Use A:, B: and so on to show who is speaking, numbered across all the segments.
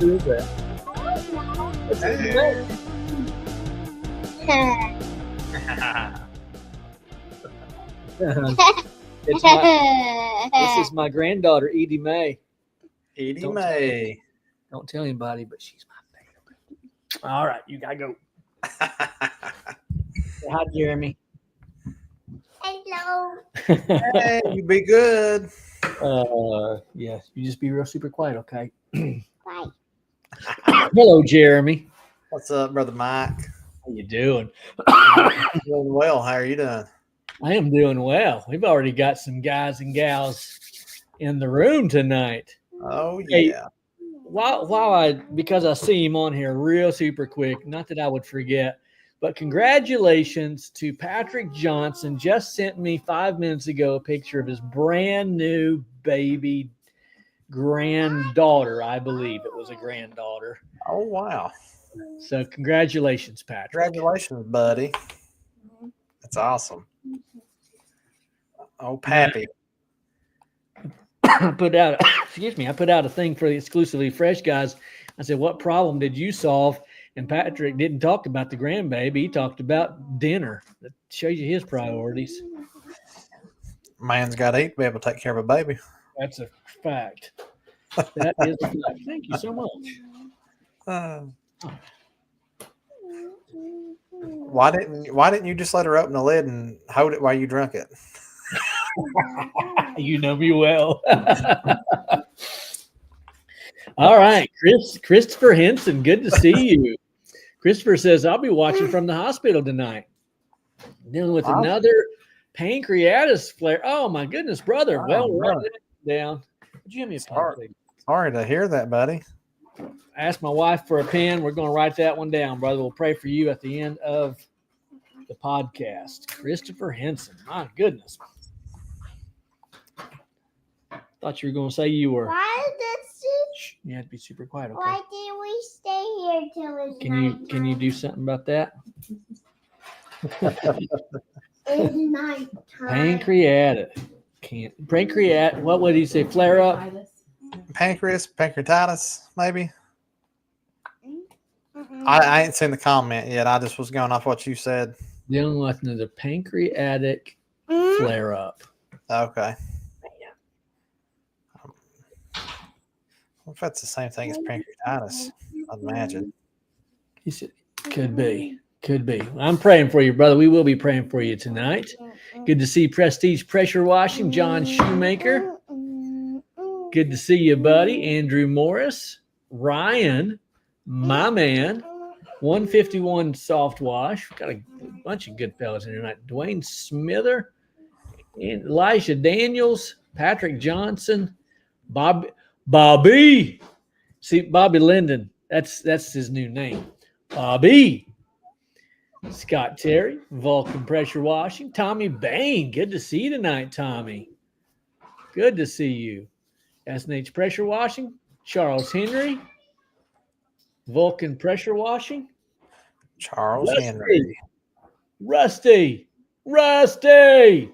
A: Who is that? That's
B: Hey.
A: This is my granddaughter, Edie Mae.
B: Edie
A: Don't
B: Mae.
A: Don't tell anybody, but she's my favorite. All right, you gotta go. Say hi, Jeremy.
C: Hello.
B: Hey, you be good.
A: Yeah, you just be real super quiet, okay?
C: Bye.
A: Hello, Jeremy.
B: What's up, brother Mike?
A: How you doing?
B: Doing well. How are you doing?
A: I am doing well. We've already got some guys and gals in the room tonight.
B: Oh
A: Hey,
B: yeah.
A: because I see him on here real super quick, not that I would forget, but congratulations to Patrick Johnson. Just sent me 5 minutes ago a picture of his brand new baby granddaughter. I believe it was a granddaughter.
B: Oh wow.
A: So congratulations, Patrick.
B: Congratulations, buddy. That's awesome. Oh, Pappy.
A: I put out a thing for the exclusively fresh guys. I said, what problem did you solve? And Patrick didn't talk about the grandbaby. He talked about dinner. That shows you his priorities.
B: Man's got to eat to be able to take care of a baby.
A: That's a fact. That is a fact. Thank you so much.
B: Why didn't you just let her open the lid and hold it while you drunk it?
A: You know me well. All right, Christopher Henson, good to see you. Christopher says, I'll be watching from the hospital tonight. Dealing with
B: Awesome.
A: another pancreatitis flare. Oh, my goodness, brother.
B: Oh,
A: Well,
B: brother.
A: write that down. Would you give me a pen,
B: Sorry.
A: please?
B: Sorry to hear that, buddy.
A: I asked my wife for a pen. We're going to write that one down, brother. We'll pray for you at the end of the podcast. Christopher Henson. My goodness. Thought you were going to say you were.
C: Why does
A: Shh, you had to be super quiet, okay?
C: Why did we stay here till it's
A: Can you do something about that?
C: It's nighttime.
A: Pancreatic. What would he say? Flare up?
B: Pancreatitis, maybe.
C: Mm-mm.
B: I ain't seen the comment yet. I just was going off what you said.
A: Dealing with another pancreatic
C: Mm.
A: flare up.
B: Okay. What if that's the same thing as pancreatitis? I'd imagine.
A: He said, could be. I'm praying for you, brother. We will be praying for you tonight. Good to see Prestige Pressure Washing, John Shoemaker. Good to see you, buddy. Andrew Morris, Ryan, my man, 151 Soft Wash. Got a bunch of good fellas in here tonight. Dwayne Smither, and Elijah Daniels, Patrick Johnson, Bobby. See, Bobby Linden. That's his new name. Bobby. Scott Terry, Vulcan Pressure Washing, Tommy Bain. Good to see you tonight, Tommy. Good to see you. S&H Pressure Washing, Charles Henry, Vulcan Pressure Washing,
B: Charles
A: Rusty.
B: Henry.
A: Rusty,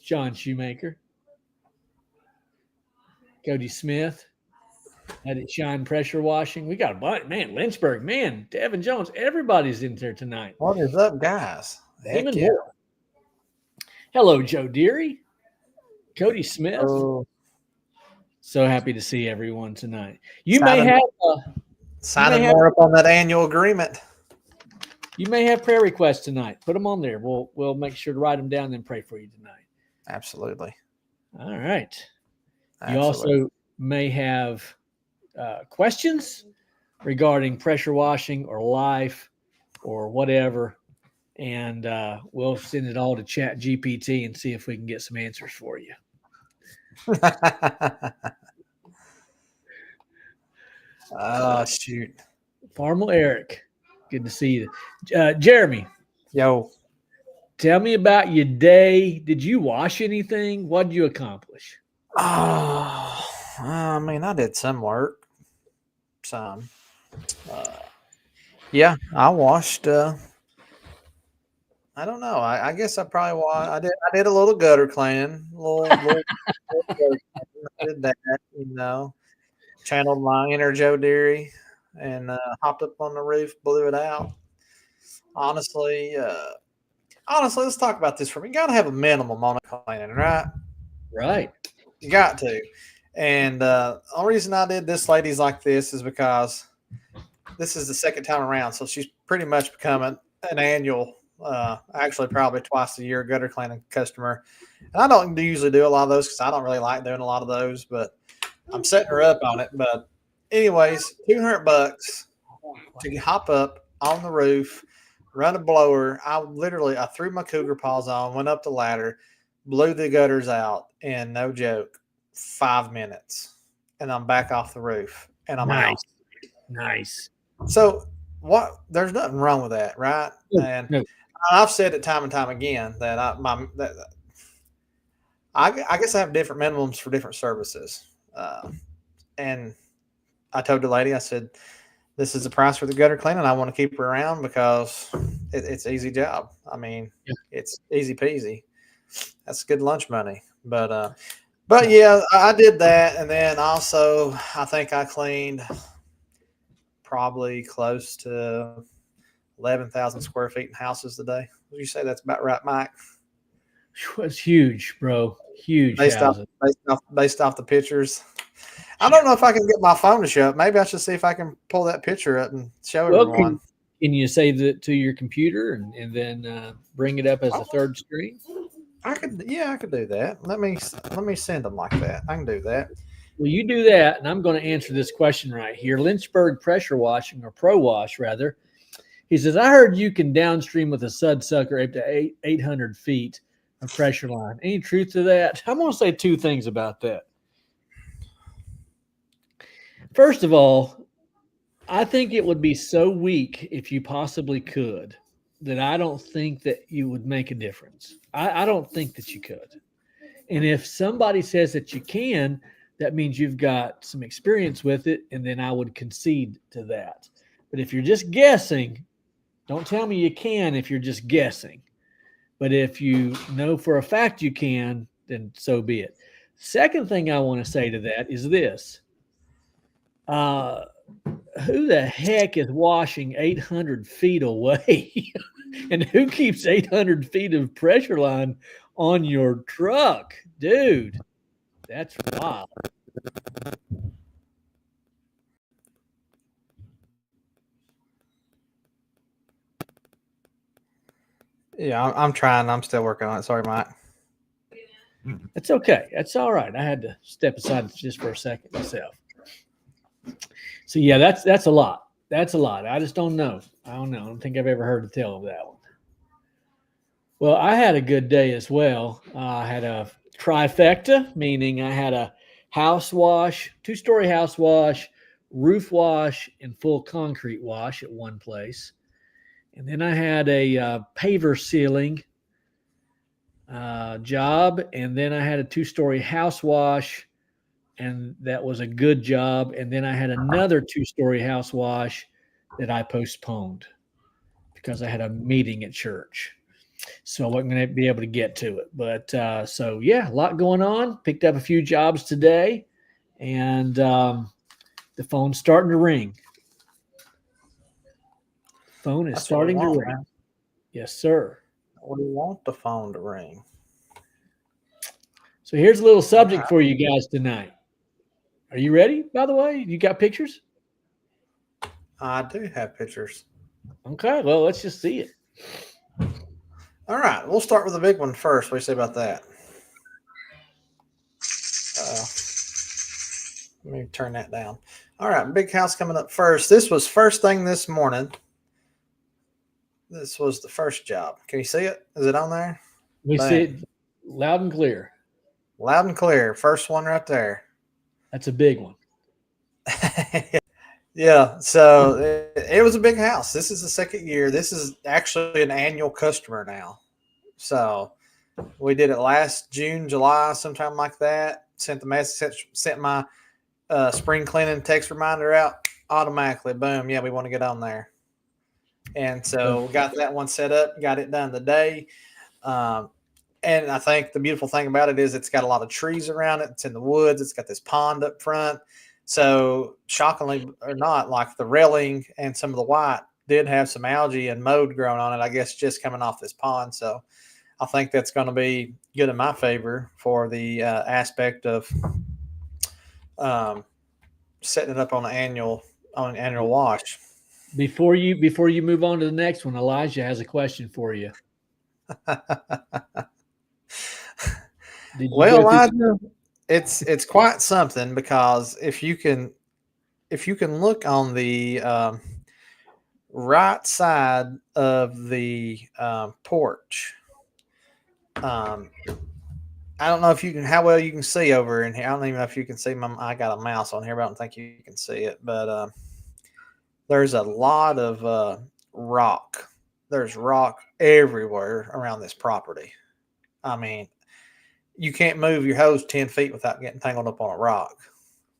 A: John Shoemaker, Cody Smith, Edit Shine Pressure Washing. We got a bunch, man. Lynchburg, man. Devin Jones. Everybody's in there tonight.
B: What is up, guys? Heck
A: Even
B: yeah.
A: more. Hello, Joe Deary, Cody Smith.
B: Oh,
A: So happy to see everyone tonight. You may
B: Signing-
A: have
B: signing
A: have-
B: more up on that annual agreement.
A: prayer requests tonight. Put them on there. We'll make sure to write them down and then pray for you tonight.
B: Absolutely.
A: All right. You
B: Absolutely.
A: also may have questions regarding pressure washing or life or whatever, and we'll send it all to Chat GPT and see if we can get some answers for you.
B: Oh, shoot.
A: Farmal Eric, good to see you. Jeremy,
B: Yo,
A: tell me about your day. Did you wash anything? What did you accomplish?
B: oh, I mean, I did some work. Some. Yeah, I washed. I don't know. I guess I probably washed. I did a little gutter cleaning. Little gutter cleaning. I did that, you know. channeled my inner Joe Deary and hopped up on the roof, blew it out. Honestly, let's talk about this for me. You got to have a minimum on a cleaning, right?
A: Right.
B: You got to. And the only reason I did this lady's like this is because this is the second time around. So she's pretty much becoming an annual, actually probably twice a year gutter cleaning customer. And I don't usually do a lot of those because I don't really like doing a lot of those, but I'm setting her up on it. But anyways, $200 to hop up on the roof, run a blower. I threw my cougar paws on, went up the ladder, blew the gutters out, and no joke, 5 minutes. And I'm back off the roof and I'm out.
A: Nice.
B: So there's nothing wrong with that, right? And
A: No.
B: I've said it time and time again that I guess I have different minimums for different services. And I told the lady, I said, this is the price for the gutter cleaning. I want to keep her around because it's an easy job. I mean, It's easy peasy. That's good lunch money. But yeah, I did that. And then also I think I cleaned probably close to 11,000 square feet in houses today. Would you say that's about right, Mike?
A: It's huge, bro. Huge.
B: Based off the pictures. I don't know if I can get my phone to show up. Maybe I should see if I can pull that picture up and show everyone.
A: Can you save it to your computer and then bring it up as a third screen?
B: I could do that. Let me send them like that. I can do that.
A: Well, you do that, and I'm going to answer this question right here. Lynchburg Pressure Washing, or Pro Wash rather. He says, I heard you can downstream with a sud sucker up to 800 feet of pressure line. Any truth to that? I'm going to say two things about that. First of all, I think it would be so weak if you possibly could that I don't think that you would make a difference. I don't think that you could. And if somebody says that you can, that means you've got some experience with it, and then I would concede to that. But if you're just guessing, don't tell me you can if you're just guessing. But if you know for a fact you can, then so be it. Second thing I want to say to that is this. Who the heck is washing 800 feet away? And who keeps 800 feet of pressure line on your truck? Dude, that's wild.
B: Yeah, I'm trying. I'm still working on it. Sorry, Mike.
A: That's okay. That's all right. I had to step aside just for a second myself. So yeah, that's a lot. That's a lot. I just don't know. I don't think I've ever heard the tale of that one. Well, I had a good day as well. I had a trifecta, meaning I had a house wash, 2-story house wash, roof wash, and full concrete wash at one place. And then I had a paver sealing job. And then I had a 2-story house wash, and that was a good job. And then I had another 2-story house wash that I postponed because I had a meeting at church. So I wasn't going to be able to get to it. But so, yeah, a lot going on. Picked up a few jobs today, and the phone's starting to ring. Phone is starting to ring. Man. Yes, sir.
B: We want the phone to ring.
A: So here's a little subject for you guys tonight. Are you ready, by the way? You got pictures?
B: I do have pictures.
A: Okay, well, let's just see it.
B: All right, we'll start with the big one first. What do you say about that? Let me turn that down. All right, big house coming up first. This was first thing this morning. This was the first job. Can you see it? Is it on there?
A: We see it loud and clear.
B: Loud and clear. First one right there.
A: That's a big one.
B: Yeah, so it was a big house. This is the second year. This is actually an annual customer now. So we did it last June, July, sometime like that. Sent the message, sent my spring cleaning text reminder out automatically. Boom, yeah, we want to get on there. And so we got that one set up, got it done today. And I think the beautiful thing about it is it's got a lot of trees around it. It's in the woods. It's got this pond up front. So shockingly or not, like the railing and some of the white did have some algae and mold growing on it, I guess just coming off this pond. So I think that's going to be good in my favor for the aspect of setting it up on an annual wash.
A: Before you move on to the next one, Elijah has a question for you. Did you
B: Well,
A: go through-
B: Elijah, it's quite something, because if you can look on the right side of the porch, I don't know if you can how well you can see over in here. I don't even know if you can see I got a mouse on here, but I don't think you can see it. But there's a lot of rock. There's rock everywhere around this property. I mean, you can't move your hose 10 feet without getting tangled up on a rock.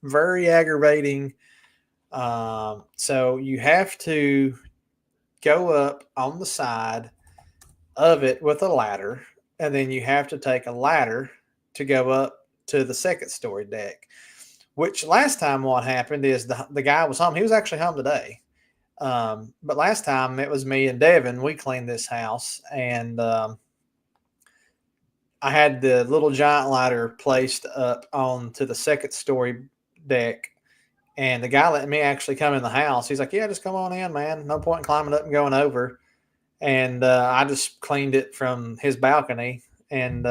B: Very aggravating. So you have to go up on the side of it with a ladder, and then you have to take a ladder to go up to the second story deck. Which last time what happened is the guy was home. He was actually home today. But last time it was me and Devin. We cleaned this house, and I had the little giant ladder placed up onto the second story deck. And the guy let me actually come in the house. He's like, "Yeah, just come on in, man. No point in climbing up and going over." And I just cleaned it from his balcony. And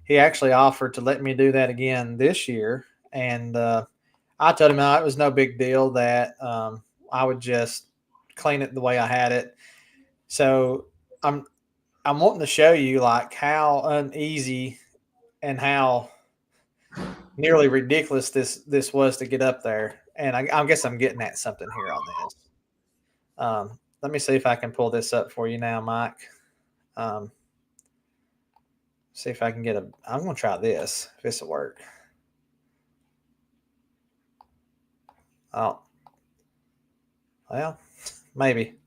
B: he actually offered to let me do that again this year. And I told him it was no big deal, that I would just clean it the way I had it. So I'm wanting to show you like how uneasy and how nearly ridiculous this was to get up there. And I guess I'm getting at something here on this. Let me see if I can pull this up for you now, Mike. See if I can get I'm going to try this, if this will work. Oh, well, maybe.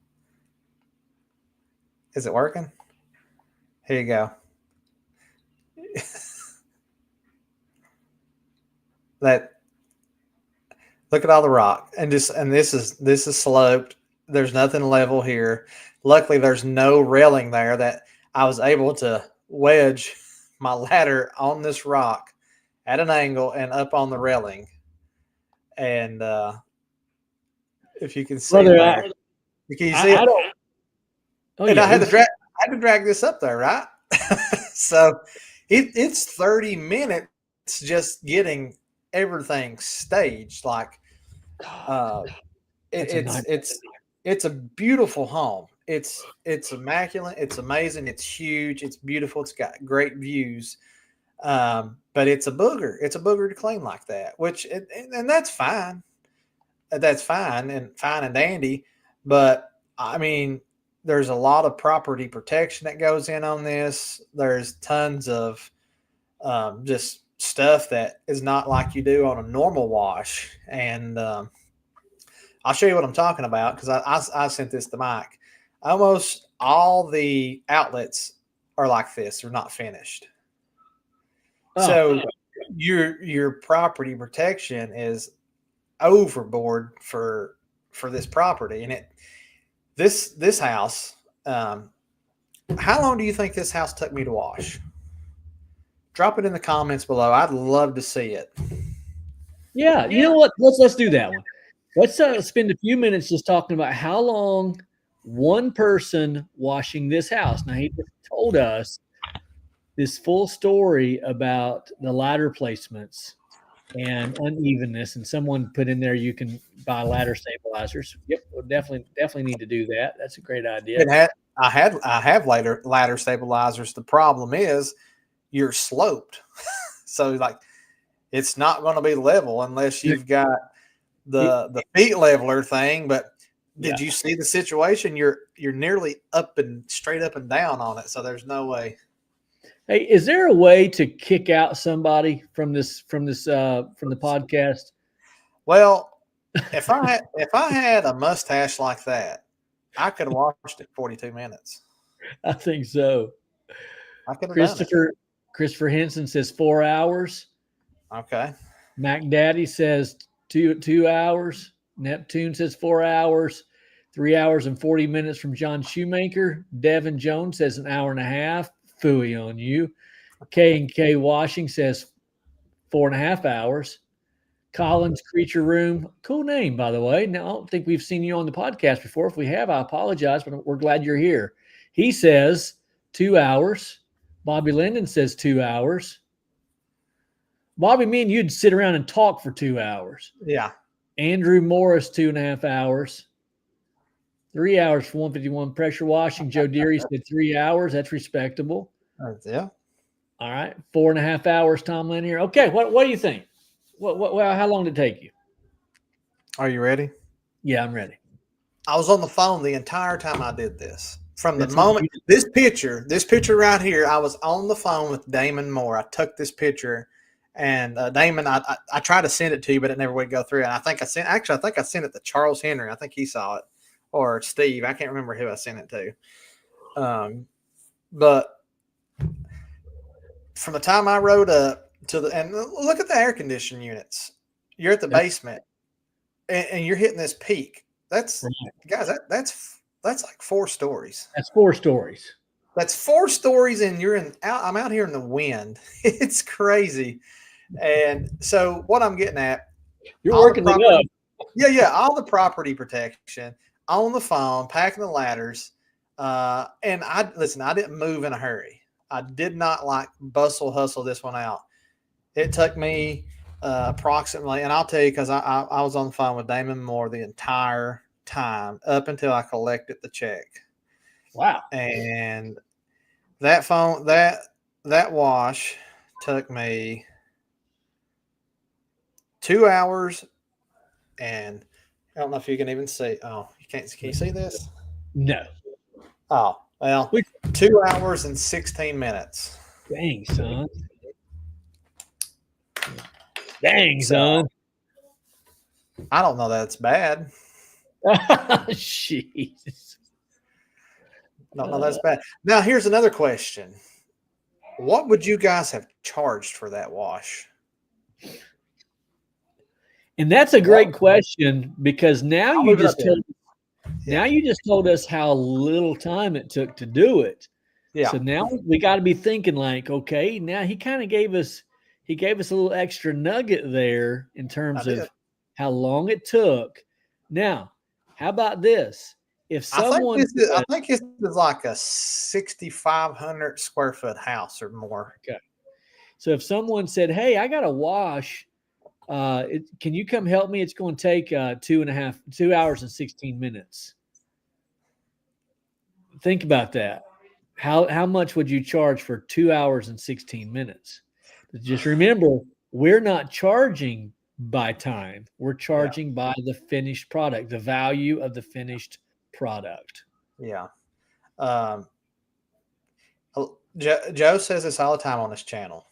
B: Is it working? Here you go. Look at all the rock, and this is sloped. There's nothing level here. Luckily, there's no railing there, that I was able to wedge my ladder on this rock at an angle and up on the railing. And if you can see,
A: Brother,
B: there, can you see it?
A: I don't. Oh,
B: And
A: yeah,
B: I had to drag this up there, right? So it's 30 minutes just getting everything staged. Like it's a beautiful home. It's immaculate. It's amazing. It's huge. It's beautiful. It's got great views. But it's a booger. It's a booger to clean like that, and that's fine. That's fine and dandy. But I mean, there's a lot of property protection that goes in on this. There's tons of just stuff that is not like you do on a normal wash. And I'll show you what I'm talking about, because I sent this to Mike. Almost all the outlets are like this. They're not finished. So your property protection is overboard for this property. And this house, how long do you think this house took me to wash? Drop it in the comments below. I'd love to see it.
A: Yeah, you know what? Let's do that one. Let's spend a few minutes just talking about how long one person washing this house. Now, he just told us this full story about the ladder placements and unevenness, and someone put in there you can buy ladder stabilizers. Yep, we'll definitely need to do that. That's a great idea.
B: I have ladder stabilizers. The problem is you're sloped, so like it's not going to be level unless you've got the feet leveler thing. But did you see the situation? You're nearly straight up and down on it, so there's no way.
A: Hey, is there a way to kick out somebody from the podcast?
B: Well, if I had a mustache like that, I could have watched it 42 minutes.
A: I think so.
B: I could have done it.
A: Christopher Henson says 4 hours.
B: Okay.
A: Mac Daddy says 2 hours. Neptune says 4 hours. 3 hours and 40 minutes from John Shoemaker. Devin Jones says an hour and a half. Phooey on you. K&K Washing says 4.5 hours. Collins Creature Room. Cool name, by the way. Now, I don't think we've seen you on the podcast before. If we have, I apologize, but we're glad you're here. He says 2 hours. Bobby Linden says 2 hours. Bobby, me and you'd sit around and talk for 2 hours.
B: Yeah.
A: Andrew Morris, 2.5 hours. 3 hours for 151 pressure washing. Joe Deary said 3 hours. That's respectable.
B: Yeah.
A: All right. 4.5 hours, Tom Lanier. Okay. What do you think? How long did it take you?
B: Are you ready?
A: Yeah, I'm ready.
B: I was on the phone the entire time I did this. From the
A: That's
B: moment this picture right here, I was on the phone with Damon Moore. I took this picture, and Damon, I tried to send it to you, but it never would go through. And I think I sent it to Charles Henry. I think he saw it, or Steve. I can't remember who I sent it to. But from the time I rode up to and look at the air conditioning units. You're at the basement, and you're hitting this peak. That's guys. That's like 4 stories.
A: That's 4 stories.
B: That's 4 stories, and I'm out here in the wind. It's crazy. And so what I'm getting at,
A: you're working it up.
B: Yeah. All the property protection on the phone, packing the ladders. And I didn't move in a hurry. I did not bustle hustle this one out. It took me approximately, and I'll tell you, because I was on the phone with Damon Moore the entire time up until I collected the check.
A: Wow.
B: And that wash took me 2 hours, and I don't know if you can even see. Oh, you can't. Can you see this?
A: No.
B: Oh, well, 2 hours and 16 minutes.
A: Dang, son. Dang, son.
B: I don't know that's bad.
A: Jeez.
B: I don't know that's bad. Now, here's another question. What would you guys have charged for that wash?
A: And that's a great question, because now you just told us how little time it took to do it.
B: Yeah.
A: So now we got to be thinking like, okay, now he kind of gave us a little extra nugget there in terms of how long it took. Now, how about this? If someone,
B: I think this is like a 6,500 square foot house or more.
A: Okay. So if someone said, "Hey, I got a wash. Can you come help me? It's going to take 2 hours and 16 minutes." Think about that. How much would you charge for 2 hours and 16 minutes? Just remember, we're not charging by time. We're charging by the finished product, the value of the finished product.
B: Yeah. Joe says this all the time on this channel.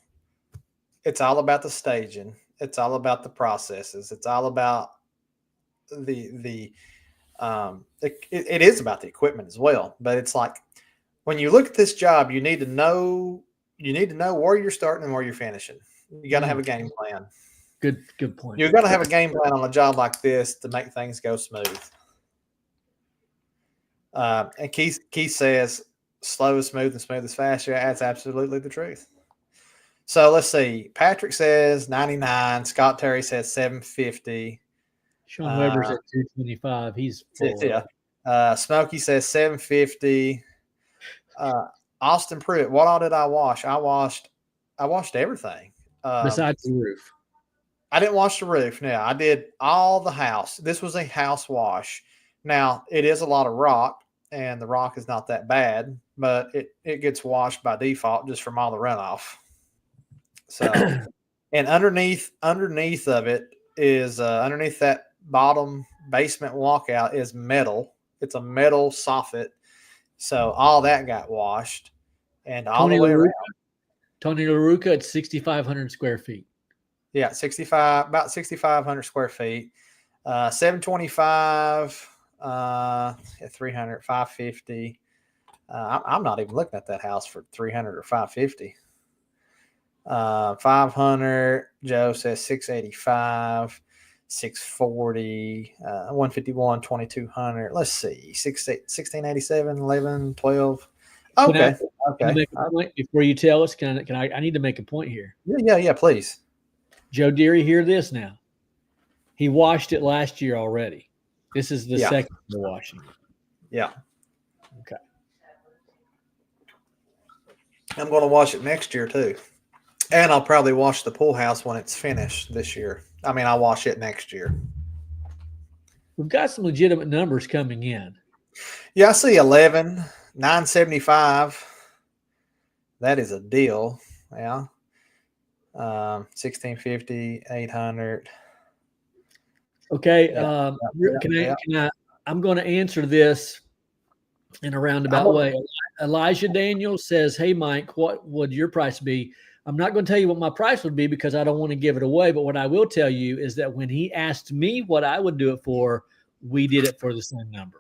B: It's all about the staging. It's all about the processes. It's all about it is about the equipment as well. But it's like, when you look at this job, you need to know where you're starting and where you're finishing. You got to have a game plan.
A: Good point.
B: You're going to have a game plan on a job like this to make things go smooth. And Keith says, slow is smooth and smooth is fast. Yeah, that's absolutely the truth. So let's see. Patrick says 99. Scott Terry says 750.
A: Sean Weber's at 225. He's full.
B: Yeah. Smokey says 750. Austin Pruitt, what all did I wash? I washed everything.
A: Besides the roof.
B: I didn't wash the roof. No, I did all the house. This was a house wash. Now, it is a lot of rock, and the rock is not that bad, but it gets washed by default just from all the runoff. So, and underneath of it is underneath that bottom basement walkout is metal. It's a metal soffit. So all that got washed, and all the way around.
A: Tony LaRuca at 6,500 square feet.
B: Yeah, about 6,500 square feet. 725, 300, 550. I'm not even looking at that house for 300 or 550. 500. Joe says 685. 640, 151, 2200. Let's see, 1687, 11, 12.
A: Can I-
B: Okay.
A: Can I
B: Okay.
A: make a point before you tell us? I need to make a point here.
B: Yeah, please.
A: Joe Deary, hear this now. He washed it last year already. This is the
B: Yeah.
A: second year washing.
B: Yeah.
A: Okay.
B: I'm going to wash it next year too. And I'll probably wash the pool house when it's finished this year. I mean, I'll wash it next year.
A: We've got some legitimate numbers coming in.
B: Yeah, I see 11, 975. That is a deal. Yeah. 1650, 800.
A: Okay.
B: Yeah,
A: Can I? I'm going to answer this in a roundabout way. Elijah Daniels says, "Hey, Mike, what would your price be?" I'm not going to tell you what my price would be because I don't want to give it away. But what I will tell you is that when he asked me what I would do it for, we did it for the same number.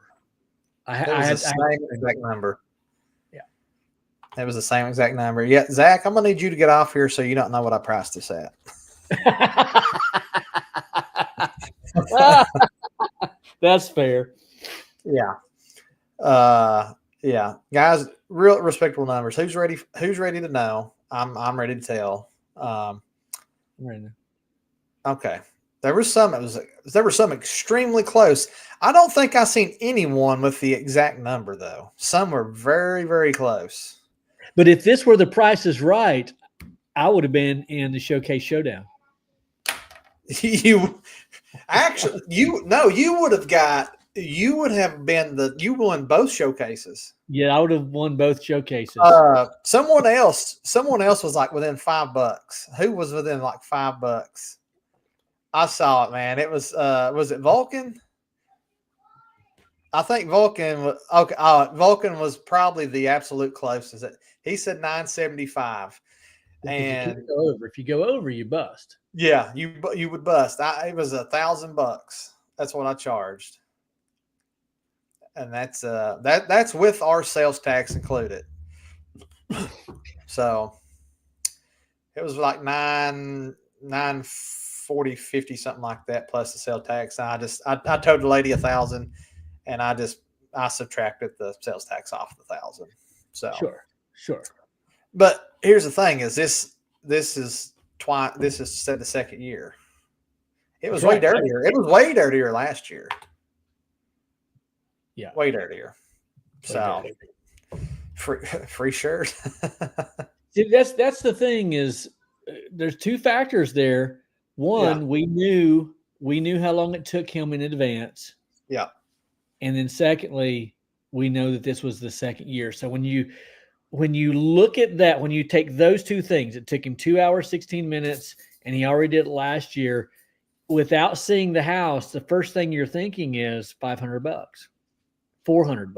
B: It was the same exact number.
A: Yeah.
B: It was the same exact number. Yeah, Zach, I'm going to need you to get off here so you don't know what I priced this at.
A: That's fair.
B: Yeah. Yeah. Guys, real respectable numbers. Who's ready to know? I'm ready to tell. Okay. There were some extremely close. I don't think I seen anyone with the exact number though. Some were very, very close.
A: But if this were the Price is Right, I would have been in the Showcase Showdown.
B: You won both showcases.
A: Yeah, I would have won both showcases.
B: Someone else was like within $5. Who was within like $5? I saw it, man. It was it Vulcan? I think Vulcan was okay. Vulcan was probably the absolute closest. He said 975. And
A: if you go over, you bust.
B: Yeah, you would bust. It was $1,000. That's what I charged, and that's with our sales tax included. So it was like 940, 50, something like that, plus the sales tax. And I told the lady $1,000, and I subtracted the sales tax off the $1,000. So
A: sure.
B: But here's the thing: is this is said the second year. It was way dirtier. It was way dirtier last year.
A: Yeah,
B: way dirtier. So free shirt.
A: See, that's the thing is there's two factors there. One, we knew how long it took him in advance.
B: Yeah.
A: And then secondly, we know that this was the second year. So when you look at that, when you take those two things, it took him 2 hours, 16 minutes, and he already did it last year. Without seeing the house, the first thing you're thinking is $500, $400,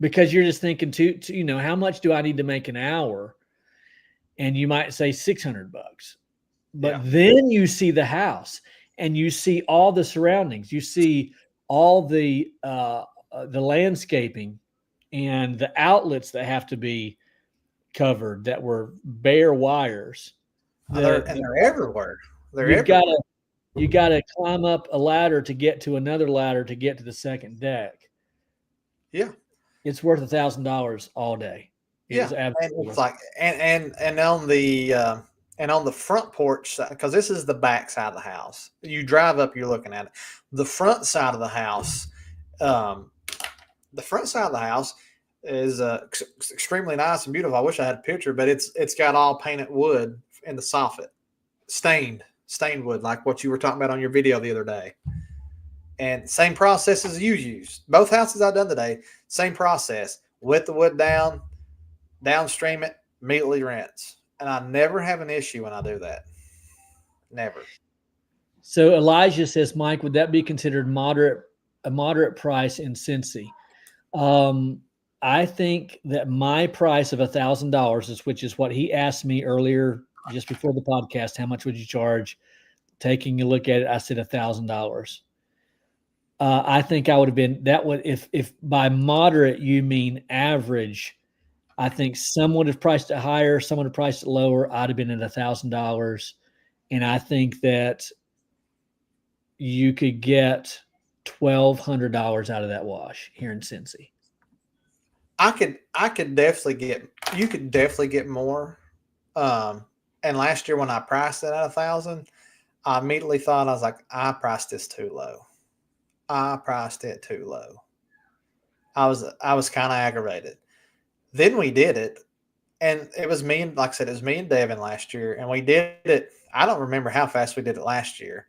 A: because you're just thinking how much do I need to make an hour? And you might say $600, but then you see the house and you see all the surroundings. You see all the landscaping and the outlets that have to be covered that were bare wires.
B: They're everywhere.
A: You gotta climb up a ladder to get to another ladder to get to the second deck.
B: Yeah,
A: it's worth $1,000 all day.
B: And it's like and on the front porch side, because this is the back side of the house. You drive up, you're looking at it. The front side of the house, is extremely nice and beautiful. I wish I had a picture, but it's got all painted wood in the soffit, stained wood, like what you were talking about on your video the other day. And same process as you used. Both houses I've done today, same process. Wet the wood down, downstream it, immediately rinse. And I never have an issue when I do that. Never.
A: So Elijah says, Mike, would that be considered a moderate price in Cincy? I think that my price of $1,000 which is what he asked me earlier, just before the podcast, how much would you charge? Taking a look at it, I said $1,000. I think I would have been if by moderate you mean average. I think some would have priced it higher, some would have priced it lower. I'd have been at $1,000, and I think that you could get $1,200 out of that wash here in Cincy.
B: I could definitely get, you could definitely get more. And last year when I priced it at 1,000, I immediately thought, I was like, I priced this too low. I priced it too low. I was kind of aggravated. Then we did it, and it was me and, like I said, it was me and Devin last year, and we did it. I don't remember how fast we did it last year.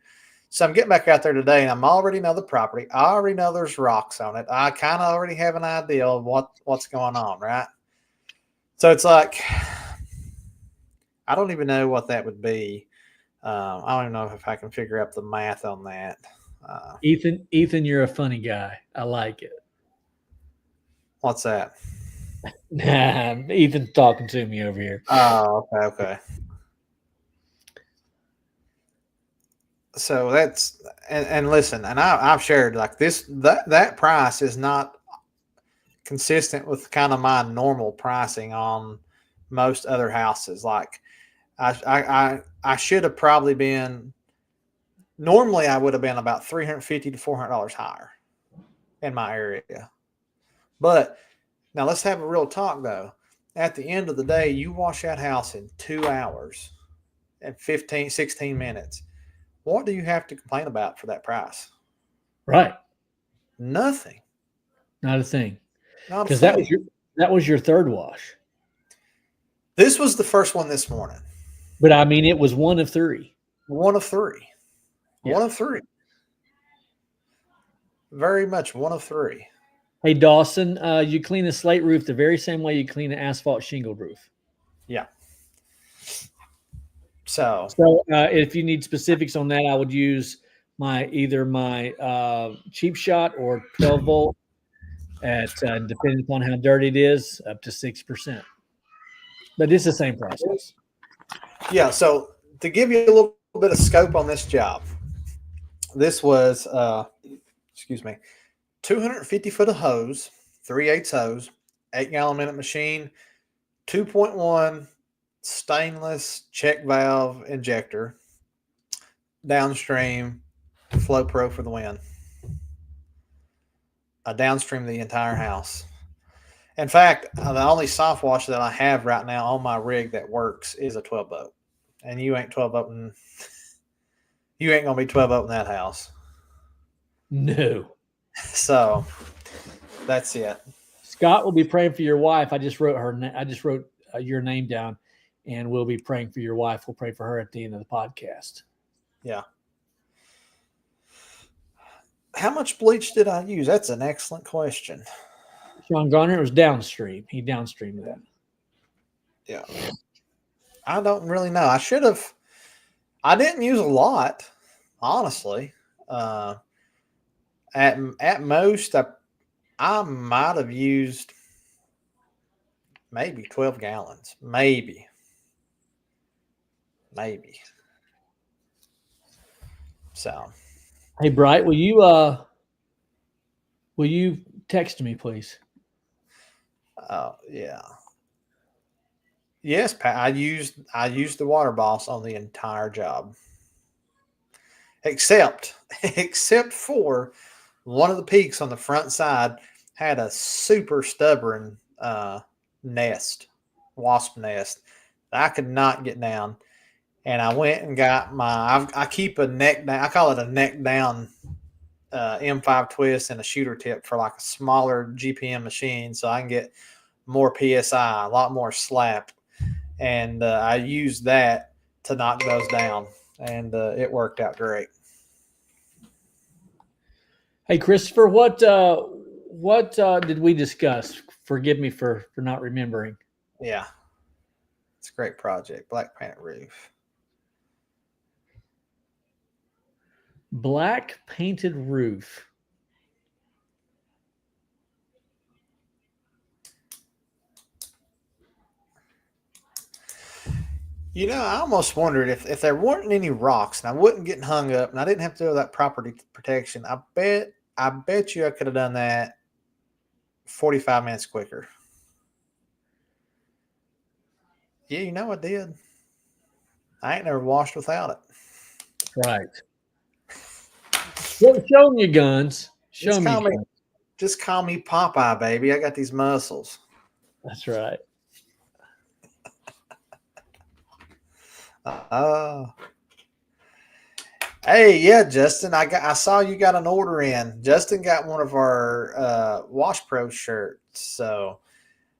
B: So I'm getting back out there today, and I'm already know the property. I already know there's rocks on it. I kind of already have an idea of what's going on, right? So it's like, I don't even know what that would be. I don't even know if I can figure out the math on that.
A: Ethan, you're a funny guy. I like it.
B: What's that?
A: Ethan's talking to me over here.
B: Oh, okay. So that's, and listen, and I've shared like this, that price is not consistent with kind of my normal pricing on most other houses. Like I should have probably been, normally I would have been about $350 to $400 higher in my area. But now let's have a real talk though. At the end of the day, you wash that house in 2 hours and 16 minutes. What do you have to complain about for that price?
A: Right.
B: Nothing.
A: Not a thing.
B: Not a
A: Because
B: thing.
A: that was your third wash.
B: This was the first one this morning.
A: But I mean, it was one of three.
B: One of three.
A: Yeah.
B: One of three. Very much one of three.
A: Hey, Dawson, you clean a slate roof the very same way you clean an asphalt shingle roof.
B: Yeah. So
A: if you need specifics on that, I would use either my cheap shot or 12 volt at depending upon how dirty it is, up to 6%. But it's the same process.
B: yeah, so to give you a little bit of scope on this job, this was 250 foot of hose, 3/8 hose, 8-gallon minute machine, 2.1 stainless check valve injector, downstream Flow Pro for the win. Downstream the entire house. In fact, the only soft wash that I have right now on my rig that works is a 12 volt, and you ain't 12 volting. You ain't gonna be 12 volting that house.
A: No.
B: So that's it.
A: Scott will be praying for your wife. I just wrote your name down, and we'll be praying for your wife. We'll pray for her at the end of the podcast.
B: Yeah. How much bleach did I use? That's an excellent question.
A: Sean Garner, it was downstream. He downstreamed that.
B: Yeah. I don't really know. I didn't use a lot, honestly. At most, I might have used maybe 12 gallons. Maybe. So.
A: Hey, Bright, will you text me, please?
B: Yeah. Yes, Pat. I used the water boss on the entire job, except for one of the peaks on the front side had a super stubborn wasp nest that I could not get down. And I went and got I keep a neck down. I call it a neck down M5 twist and a shooter tip for like a smaller GPM machine, so I can get more PSI, a lot more slap. And I used that to knock those down, and it worked out great.
A: Hey, Christopher, what did we discuss? Forgive me for not remembering.
B: Yeah, it's a great project. Black paint roof.
A: Black painted roof.
B: You know, I almost wondered if there weren't any rocks and I wasn't getting hung up and I didn't have to do that property protection. I bet you I could have done that 45 minutes quicker. Yeah, you know I did. I ain't never washed without it.
A: Right. Show me your guns. Show
B: Just
A: me.
B: call
A: your
B: me,
A: guns.
B: just call me Popeye, baby. I got these muscles.
A: That's right.
B: Hey, yeah, Justin. I saw you got an order in. Justin got one of our Wash Pro shirts, so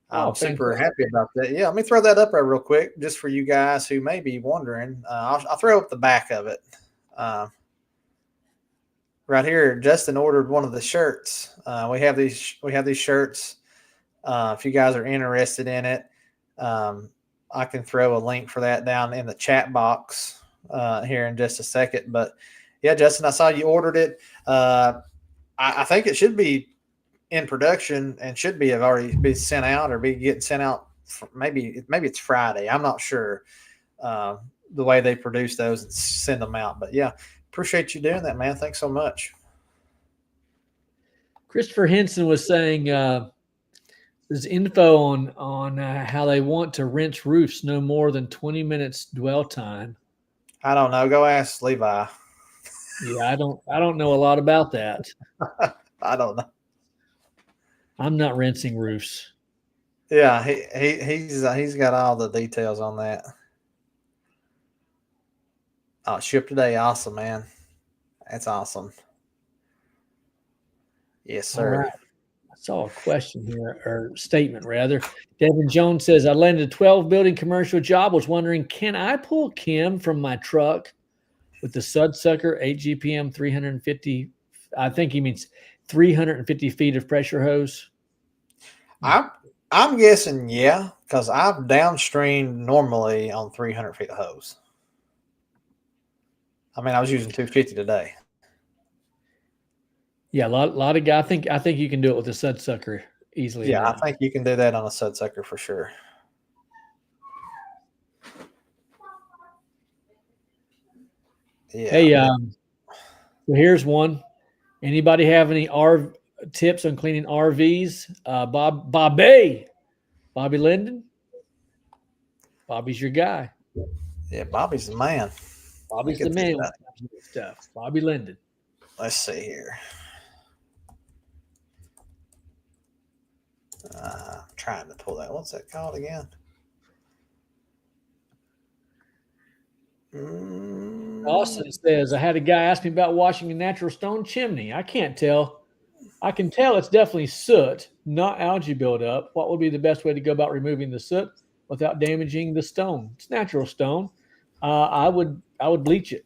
A: Oh,
B: I'm super
A: fantastic.
B: happy about that. Yeah, let me throw that up there real quick, just for you guys who may be wondering. I'll throw up the back of it. Right here, Justin ordered one of the shirts. We have these shirts. If you guys are interested in it, I can throw a link for that down in the chat box here in just a second. But yeah, Justin, I saw you ordered it. I think it should be in production and should have already been sent out or be getting sent out. Maybe it's Friday. I'm not sure the way they produce those and send them out. But yeah, appreciate you doing that, man. Thanks so much.
A: Christopher Henson was saying there's info on how they want to rinse roofs no more than 20 minutes dwell time.
B: I don't know. Go ask Levi.
A: Yeah, I don't know a lot about that.
B: I don't know.
A: I'm not rinsing roofs.
B: Yeah, he's got all the details on that. Oh, ship today. Awesome, man. That's awesome. Yes,
A: All
B: sir.
A: right. I saw a question here, or statement rather. Devin Jones says, I landed a 12 building commercial job. Was wondering, can I pull Kim from my truck with the Sudsucker 8 GPM 350? I think he means 350 feet of pressure hose.
B: I'm guessing yeah, because I've downstreamed normally on 300 feet of hose. I mean, I was using 250 today.
A: Yeah, a lot of guys. I think you can do it with the Sudsucker easily.
B: Yeah,
A: enough.
B: I think you can do that on a Sudsucker for sure. Yeah.
A: Hey, so here's one. Anybody have any tips on cleaning RVs? Bobby Linden. Bobby's your guy.
B: Yeah, Bobby's the man.
A: Bobby's the man with stuff. Bobby Linden.
B: Let's see here. I'm trying to pull that. What's that called again?
A: Austin says, I had a guy ask me about washing a natural stone chimney. I can't tell. I can tell it's definitely soot, not algae buildup. What would be the best way to go about removing the soot without damaging the stone? It's natural stone. I would bleach it.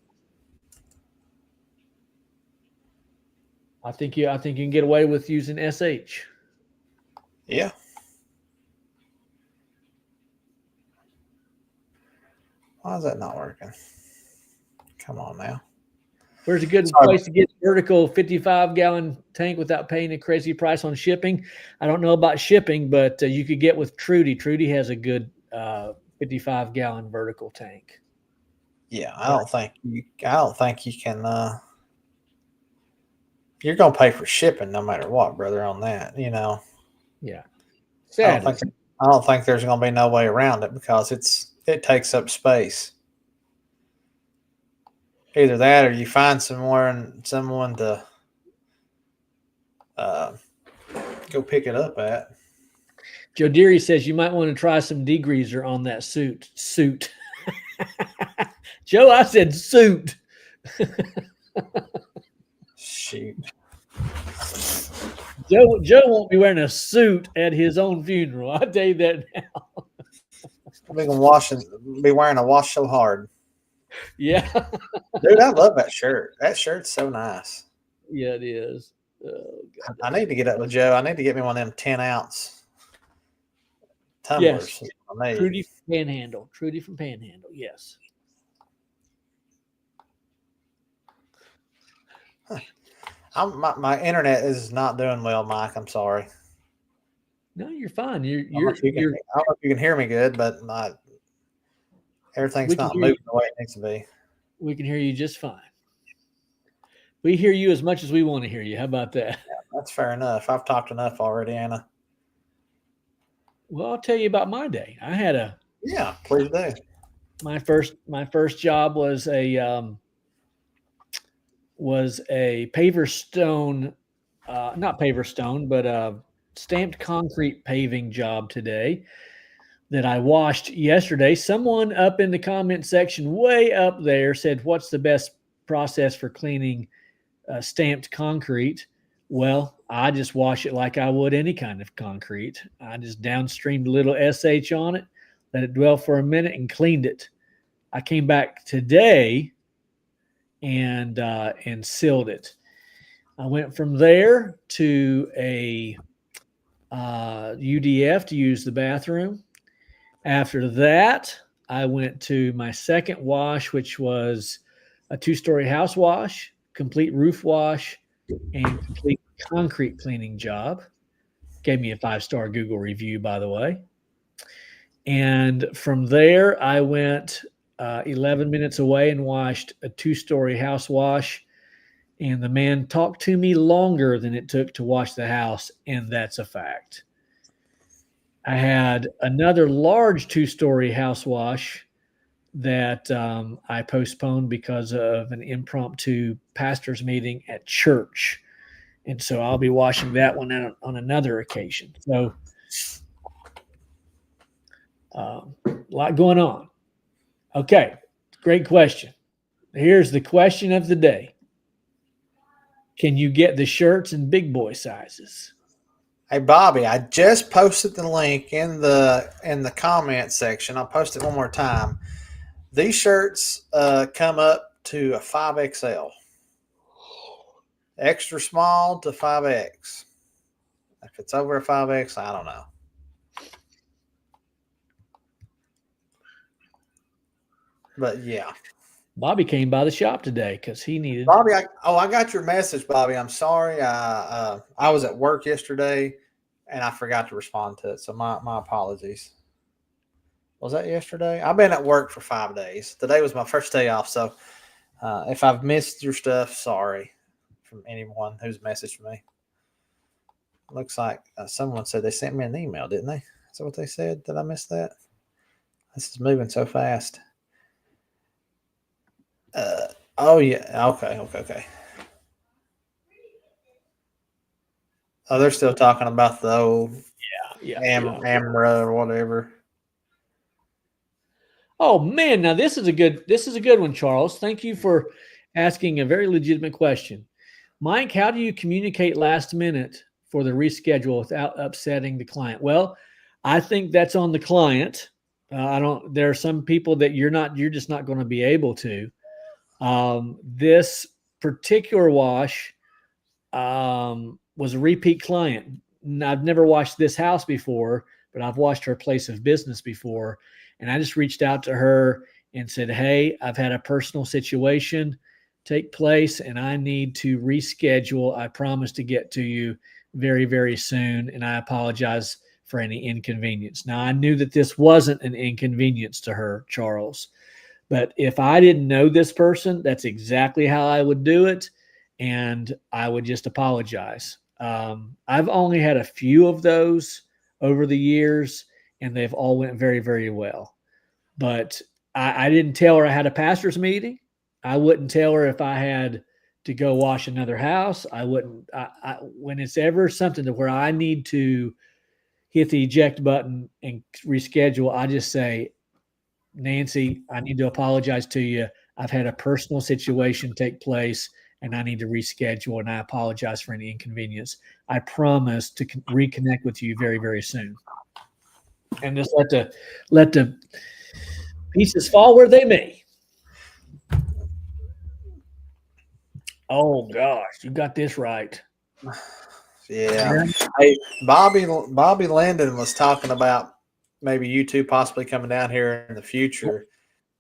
A: I think you can get away with using SH.
B: Yeah. Why is that not working? Come on now.
A: Where's a good place to get a vertical 55-gallon tank without paying a crazy price on shipping? I don't know about shipping, but you could get with Trudy. Trudy has a good 55-gallon vertical tank.
B: Yeah, I don't think you can. You're gonna pay for shipping no matter what, brother. On that,
A: Yeah.
B: I don't think there's gonna be no way around it because it takes up space. Either that, or you find someone to go pick it up at.
A: Joe Deary says you might want to try some degreaser on that suit. Joe, I said suit.
B: Shoot.
A: Joe won't be wearing a suit at his own funeral. I'll tell you that now.
B: Be wearing a wash so hard.
A: Yeah.
B: Dude, I love that shirt. That shirt's so nice.
A: Yeah, it is.
B: I need to get up with Joe. I need to get me one of them 10-ounce tumblers.
A: Yes. Trudy from Panhandle. Trudy from Panhandle. Yes.
B: My internet is not doing well, Mike. I'm sorry.
A: No, you're fine.
B: I don't know if you can hear me good, but everything's not moving the way it needs to be.
A: We can hear you just fine. We hear you as much as we want to hear you. How about that?
B: Yeah, that's fair enough. I've talked enough already, Anna.
A: Well, I'll tell you about my day. I had
B: yeah, please do.
A: My first job was a was a paver stone, not paver stone, but a stamped concrete paving job today that I washed yesterday. Someone up in the comment section way up there said, what's the best process for cleaning stamped concrete? Well, I just wash it like I would any kind of concrete. I just downstreamed a little SH on it, let it dwell for a minute, and cleaned it. I came back today and sealed it. I went from there to a UDF to use the bathroom. After that, I went to my second wash, which was a 2-story house wash, complete roof wash, and complete concrete cleaning job. Gave me a 5-star Google review, by the way. And from there, I went 11 minutes away and washed a 2-story house wash. And the man talked to me longer than it took to wash the house, and that's a fact. I had another large 2-story house wash that I postponed because of an impromptu pastor's meeting at church. And so I'll be washing that one out on another occasion. So a lot going on. Okay, great question. Here's the question of the day. Can you get the shirts in big boy sizes?
B: Hey Bobby, I just posted the link in the comment section. I'll post it one more time. These shirts come up to a 5XL. Extra small to 5X. If it's over a 5X, I don't know. But yeah.
A: Bobby came by the shop today because he needed.
B: Bobby, I got your message, Bobby. I'm sorry. I was at work yesterday and I forgot to respond to it. So my apologies. Was that yesterday? I've been at work for 5 days. Today was my first day off. So if I've missed your stuff, sorry from anyone who's messaged me. Looks like someone said they sent me an email, didn't they? Is that what they said? Did I miss that? This is moving so fast. Oh yeah. Okay. Oh, they're still talking about the old Amra or whatever.
A: Oh man, now this is a good one, Charles. Thank you for asking a very legitimate question. Mike, how do you communicate last minute for the reschedule without upsetting the client? Well, I think that's on the client. There are some people that you're just not going to be able to. This particular wash was a repeat client. I've never washed this house before, but I've washed her place of business before. And I just reached out to her and said, hey, I've had a personal situation take place and I need to reschedule. I promise to get to you very, very soon. And I apologize for any inconvenience. Now, I knew that this wasn't an inconvenience to her, Charles. But if I didn't know this person, that's exactly how I would do it. And I would just apologize. I've only had a few of those over the years, and they've all went very, very well. But I didn't tell her I had a pastor's meeting. I wouldn't tell her if I had to go wash another house. I wouldn't. When it's ever something to where I need to hit the eject button and reschedule, I just say, Nancy, I need to apologize to you. I've had a personal situation take place and I need to reschedule, and I apologize for any inconvenience. I promise to reconnect with you very, very soon. And just let the pieces fall where they may. Oh gosh, you got this right.
B: Yeah. Hey, Bobby Landon was talking about maybe you two possibly coming down here in the future.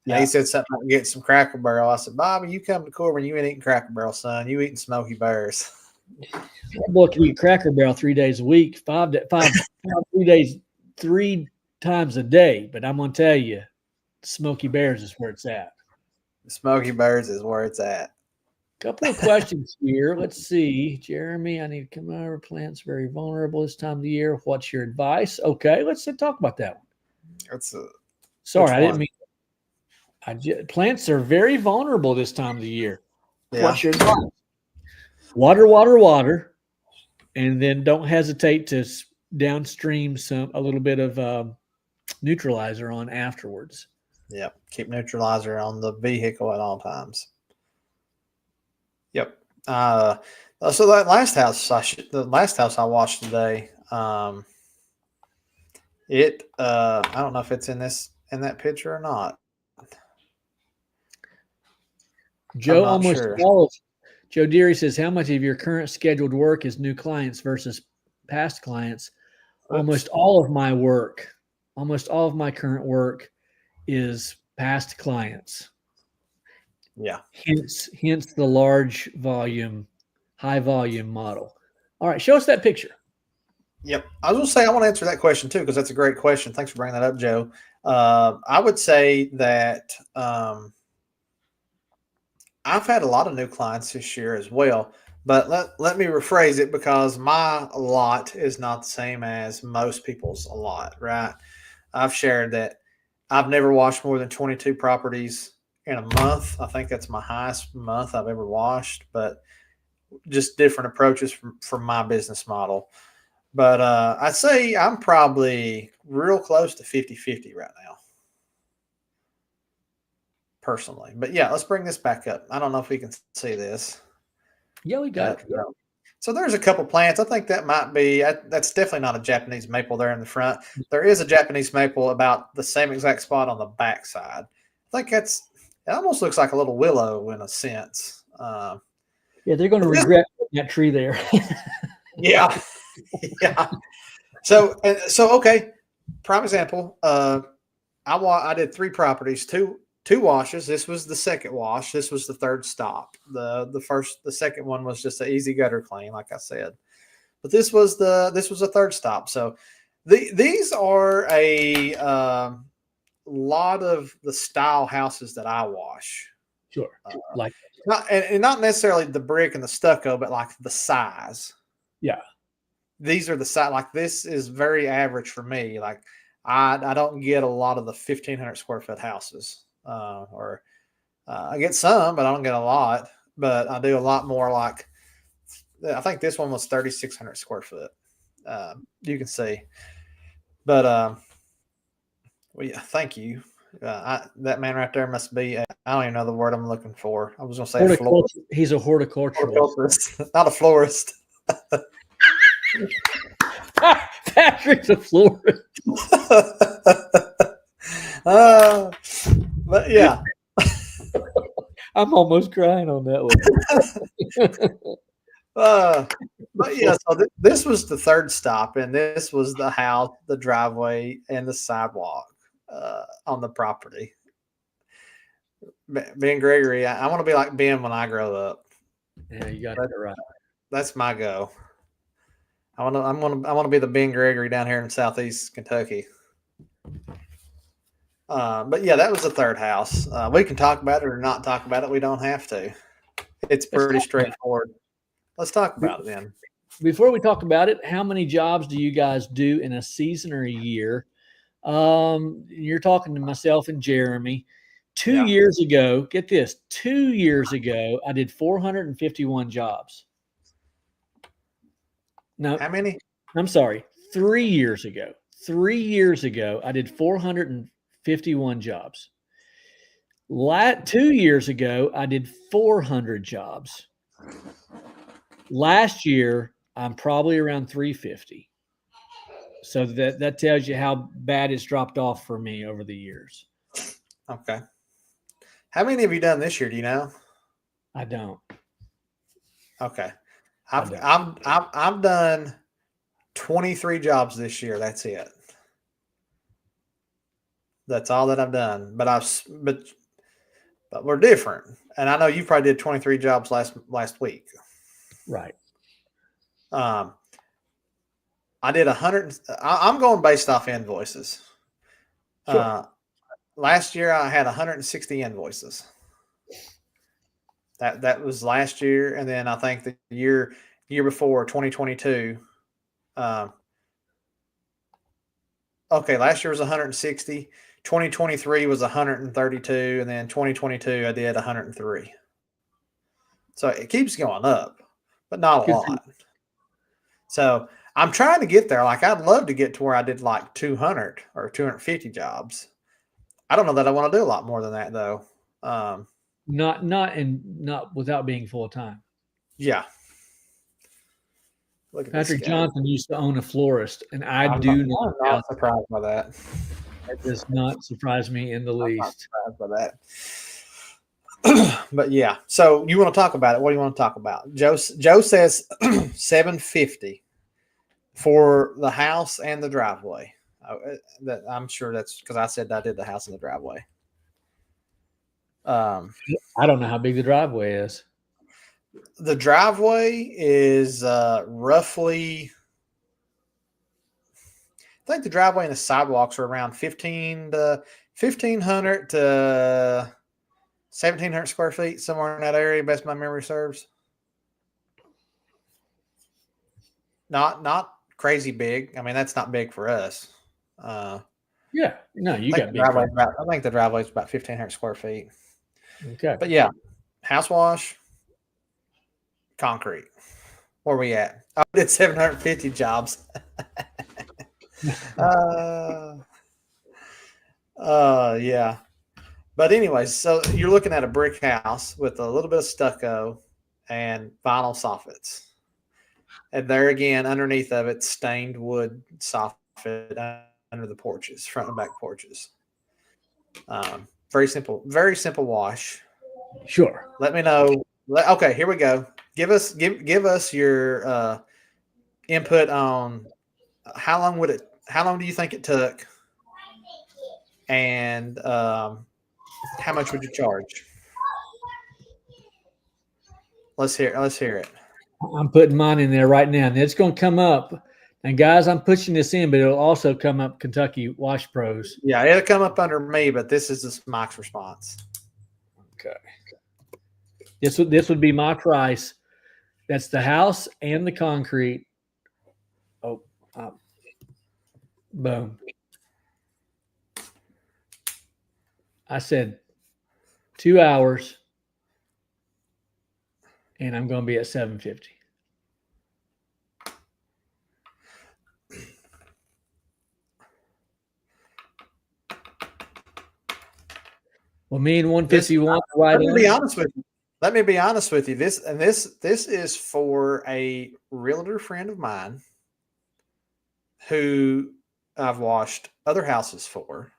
B: Yeah. He said something like get some Cracker Barrel. I said, Bobby, you come to Corbin, you ain't eating Cracker Barrel, son. You eating Smoky Bears.
A: That boy can eat Cracker Barrel 3 days a week, 3 days, 3 times a day. But I'm gonna tell you, Smoky Bears is where it's at.
B: Smoky Bears is where it's at.
A: Couple of questions here. Let's see. Jeremy, I need to come over. Plants very vulnerable this time of the year. What's your advice? Okay, let's talk about that one. Sorry, I didn't mean. Plants are very vulnerable this time of the year.
B: Yeah.
A: Flush your glass. Water, water, water, and then don't hesitate to downstream a little bit of neutralizer on afterwards.
B: Yep. Keep neutralizer on the vehicle at all times. Yep. So that last house, the last house I watched today, I don't know if it's in that picture or not.
A: Joe,
B: not
A: almost
B: sure.
A: all of Joe Deary says, how much of your current scheduled work is new clients versus past clients? Almost all of my current work is past clients.
B: Yeah.
A: Hence the large volume, high volume model. All right, show us that picture.
B: Yep. I was going to say, I want to answer that question too, because that's a great question. Thanks for bringing that up, Joe. I would say that I've had a lot of new clients this year as well, but let me rephrase it, because my lot is not the same as most people's a lot, right? I've shared that I've never washed more than 22 properties in a month. I think that's my highest month I've ever washed, but just different approaches from my business model. But I'd say I'm probably real close to 50-50 right now, personally. But yeah, let's bring this back up. I don't know if we can see this.
A: Yeah, we got it.
B: So there's a couple plants. I think that might be, that's definitely not a Japanese maple there in the front. There is a Japanese maple about the same exact spot on the back side. I think it almost looks like a little willow in a sense.
A: Yeah, they're going to regret that tree there.
B: Yeah. Yeah. So okay. Prime example. I did 3 properties, two washes. This was the second wash. This was the third stop. The second one was just an easy gutter clean, like I said. But this was a third stop. So these are a lot of the style houses that I wash.
A: Sure. Like
B: not necessarily the brick and the stucco, but like the size.
A: Yeah.
B: These are the size. Like this is very average for me. Like I don't get a lot of the 1,500 square foot houses, I get some, but I don't get a lot. But I do a lot more. Like I think this one was 3,600 square foot. You can see, but well, yeah, thank you. That man right there must be. I don't even know the word I'm looking for. I was going to say a florist.
A: He's a horticulturalist.
B: Not a florist.
A: Patrick's a florist.
B: But yeah,
A: I'm almost crying on that one.
B: but yeah, so this was the third stop, and this was the house, the driveway, and the sidewalk on the property. Ben Gregory, I want to be like Ben when I grow up.
A: Yeah, you got it right.
B: That's my go. I want to be the Ben Gregory down here in Southeast Kentucky. But yeah, that was the third house. We can talk about it or not talk about it. We don't have to. It's pretty straightforward. Let's talk about it then.
A: Before we talk about it, how many jobs do you guys do in a season or a year? You're talking to myself and Jeremy. 2 years ago, get this, 2 years ago, I did 451 jobs. Now,
B: how many?
A: I'm sorry, 3 years ago. 3 years ago, I did 451 jobs. 2 years ago, I did 400 jobs. Last year, I'm probably around 350. So that tells you how bad it's dropped off for me over the years.
B: Okay. How many have you done this year? Do you know?
A: I don't.
B: Okay. I've done 23 jobs this year. That's it. That's all that I've done. But we're different. And I know you probably did 23 jobs last week.
A: Right.
B: I did 100. I'm going based off invoices.
A: Sure.
B: Last year I had 160 invoices. That was last year, and then I think the year before, 2022. Okay, last year was 160. 2023 was 132, and then 2022 I did 103. So it keeps going up, but not a
A: Good.
B: lot. So I'm trying to get there. Like I'd love to get to where I did like 200 or 250 jobs. I don't know that I want to do a lot more than that though.
A: Not without being full time.
B: Yeah. Look at
A: Patrick
B: this guy.
A: Johnson used to own a florist, and
B: I'm not surprised by that.
A: That does not surprise me in the least.
B: Surprised by that. But yeah, so you want to talk about it? What do you want to talk about? Joe says $750 for the house and the driveway. I'm sure that's because I said I did the house and the driveway.
A: I don't know how big the driveway is.
B: The driveway is roughly, I think the driveway and the sidewalks are around 1,500 to 1,700 square feet, somewhere in that area, best my memory serves. Not crazy big. I mean, that's not big for us.
A: Yeah, no, you got big.
B: I think the driveway is about 1,500 square feet.
A: Okay,
B: But yeah, house wash, concrete. Where we at? I did 750 jobs. Yeah. But anyways, so you're looking at a brick house with a little bit of stucco and vinyl soffits. And there again, underneath of it, stained wood soffit under the porches, front and back porches. Very simple wash.
A: sure.
B: Let me know. Okay, here we go. Give us your input on how long do you think it took, and how much would you charge? Let's hear it.
A: I'm putting mine in there right now, and it's going to come up. And guys, I'm pushing this in, but it'll also come up Kentucky Wash Pros.
B: Yeah, it'll come up under me, but this is Mike's response.
A: Okay. This would be my price. That's the house and the concrete. Oh, boom. I said 2 hours, and I'm going to be at $750. Well, me and 151 right.
B: Let me be honest with you. This is for a realtor friend of mine who I've washed other houses for.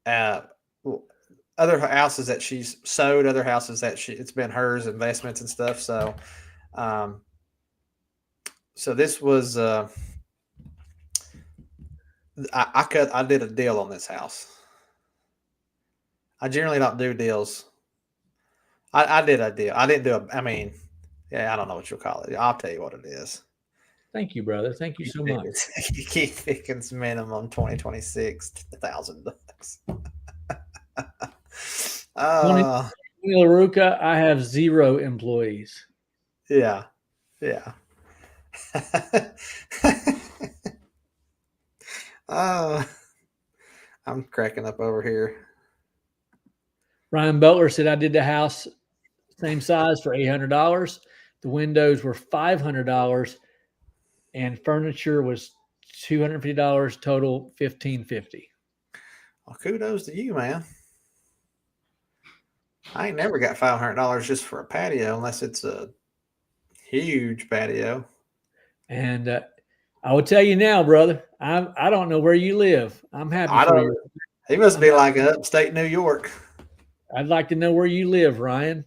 B: Other houses that she's sold, other houses that it's been hers investments and stuff. So, so this was, I did a deal on this house. I generally don't do deals. I did a deal. I didn't do I don't know what you'll call it. I'll tell you what it is.
A: Thank you, brother. Thank you so much.
B: Keith Pickens minimum 2026 $1,000.
A: LaRuca, I have 0 employees.
B: Yeah. I'm cracking up over here.
A: Ryan Butler said I did the house same size for $800. The windows were $500, and furniture was $250. Total $1,550.
B: Well, kudos to you, man. I ain't never got $500 just for a patio unless it's a huge patio.
A: And I will tell you now, brother, I don't know where you live. I'm happy for you.
B: He must be like upstate New York.
A: I'd like to know where you live, Ryan.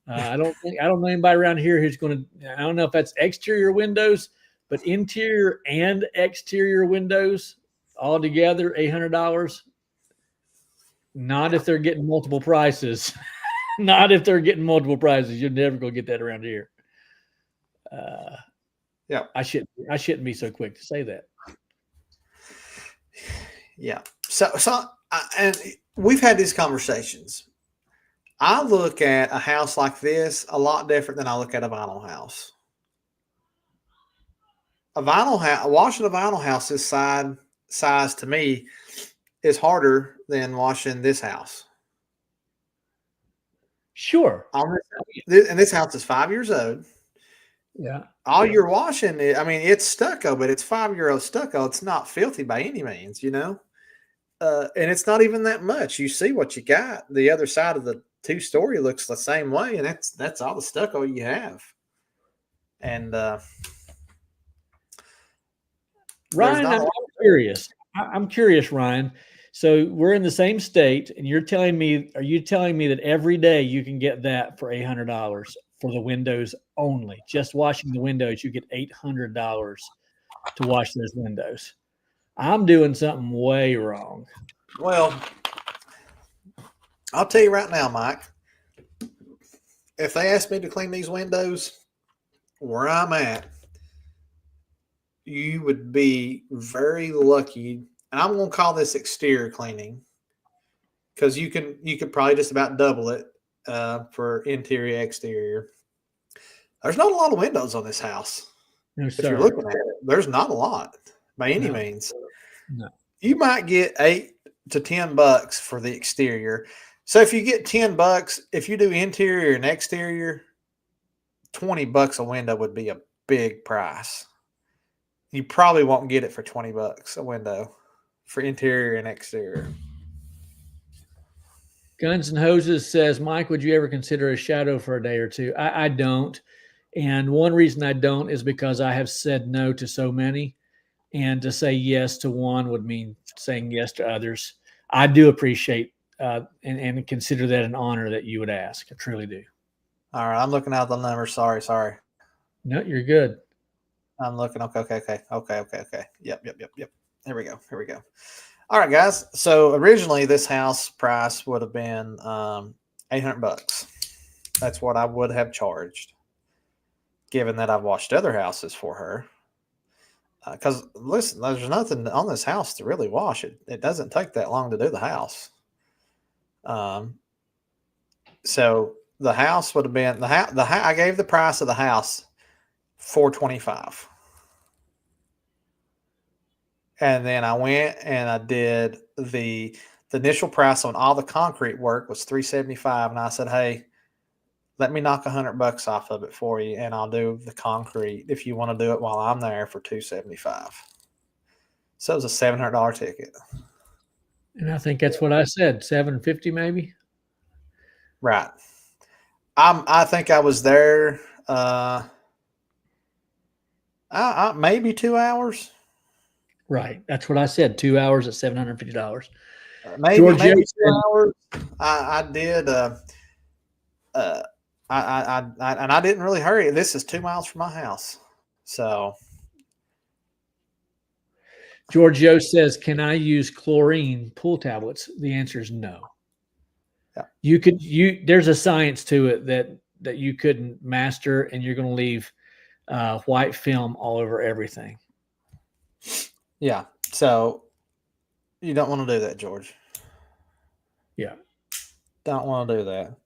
A: I don't know anybody around here who's going to. I don't know if that's exterior windows, but interior and exterior windows all together, $800. Not if they're getting multiple prices. Not if they're getting multiple prices. You're never going to get that around here.
B: Yeah,
A: I shouldn't be so quick to say that.
B: Yeah. And we've had these conversations. I look at a house like this a lot different than I look at a vinyl house. Washing a vinyl house this size to me is harder than washing this house.
A: Sure.
B: On this, and this house is 5 years old.
A: Yeah.
B: All you're washing, I mean, it's stucco, but it's 5-year-old stucco. It's not filthy by any means, you know. And it's not even that much. You see what you got. The other side of the 2-story looks the same way, and that's all the stucco you have. And
A: Ryan, I'm curious. I'm curious, Ryan. So we're in the same state, and are you telling me that every day you can get that for $800 for the windows only? Just washing the windows, you get $800 to wash those windows. I'm doing something way wrong.
B: Well, I'll tell you right now, Mike. If they ask me to clean these windows where I'm at, you would be very lucky. And I'm going to call this exterior cleaning because you could probably just about double it for interior, exterior. There's not a lot of windows on this house.
A: No,
B: If you're looking at it, there's not a lot by any means.
A: No.
B: You might get $8 to $10 for the exterior. So if you get $10, if you do interior and exterior, $20 a window would be a big price. You probably won't get it for $20 a window for interior and exterior.
A: Guns and Hoses says, Mike, would you ever consider a shadow for a day or two? I don't. And one reason I don't is because I have said no to so many. And to say yes to one would mean saying yes to others. I do appreciate and consider that an honor that you would ask. I truly do.
B: All right. I'm looking out the numbers. Sorry.
A: No, you're good.
B: I'm looking. Okay. Yep. Here we go. All right, guys. So originally this house price would have been $800. That's what I would have charged, given that I've watched other houses for her. Because listen, there's nothing on this house to really wash it. It doesn't take that long to do the house. So the house would have been I gave the price of the house $425, and then I went and I did the initial price on all the concrete work was $375, and I said, hey, let me knock $100 off of it for you, and I'll do the concrete if you want to do it while I'm there for $275. So it was a $700 ticket.
A: And I think that's what I said, $750 maybe.
B: Right. I think I was there maybe 2 hours.
A: Right. That's what I said. 2 hours at $750.
B: Maybe 2 hours. I did. I didn't really hurry. This is 2 miles from my house, so.
A: Giorgio says, "Can I use chlorine pool tablets?" The answer is no.
B: Yeah.
A: You could. There's a science to it that you couldn't master, and you're going to leave white film all over everything.
B: Yeah. So you don't want to do that, George.
A: Yeah.
B: Don't want to do that.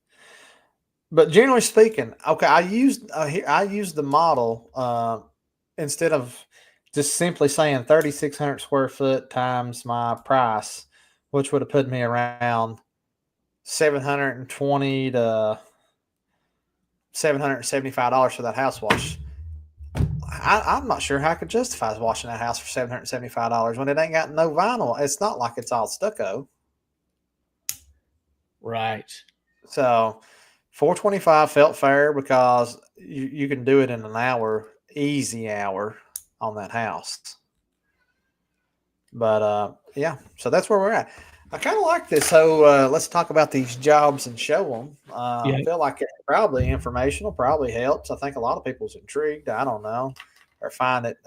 B: But generally speaking, okay, I used the model instead of just simply saying 3,600 square foot times my price, which would have put me around $720 to $775 for that house wash. I'm not sure how I could justify washing that house for $775 when it ain't got no vinyl. It's not like it's all stucco.
A: Right.
B: So $425 felt fair because you can do it in an hour, easy hour on that house. But yeah, so that's where we're at. I kind of like this. So let's talk about these jobs and show them.
A: Yeah.
B: I feel like it's probably informational, probably helps. I think a lot of people's intrigued. I don't know, or find it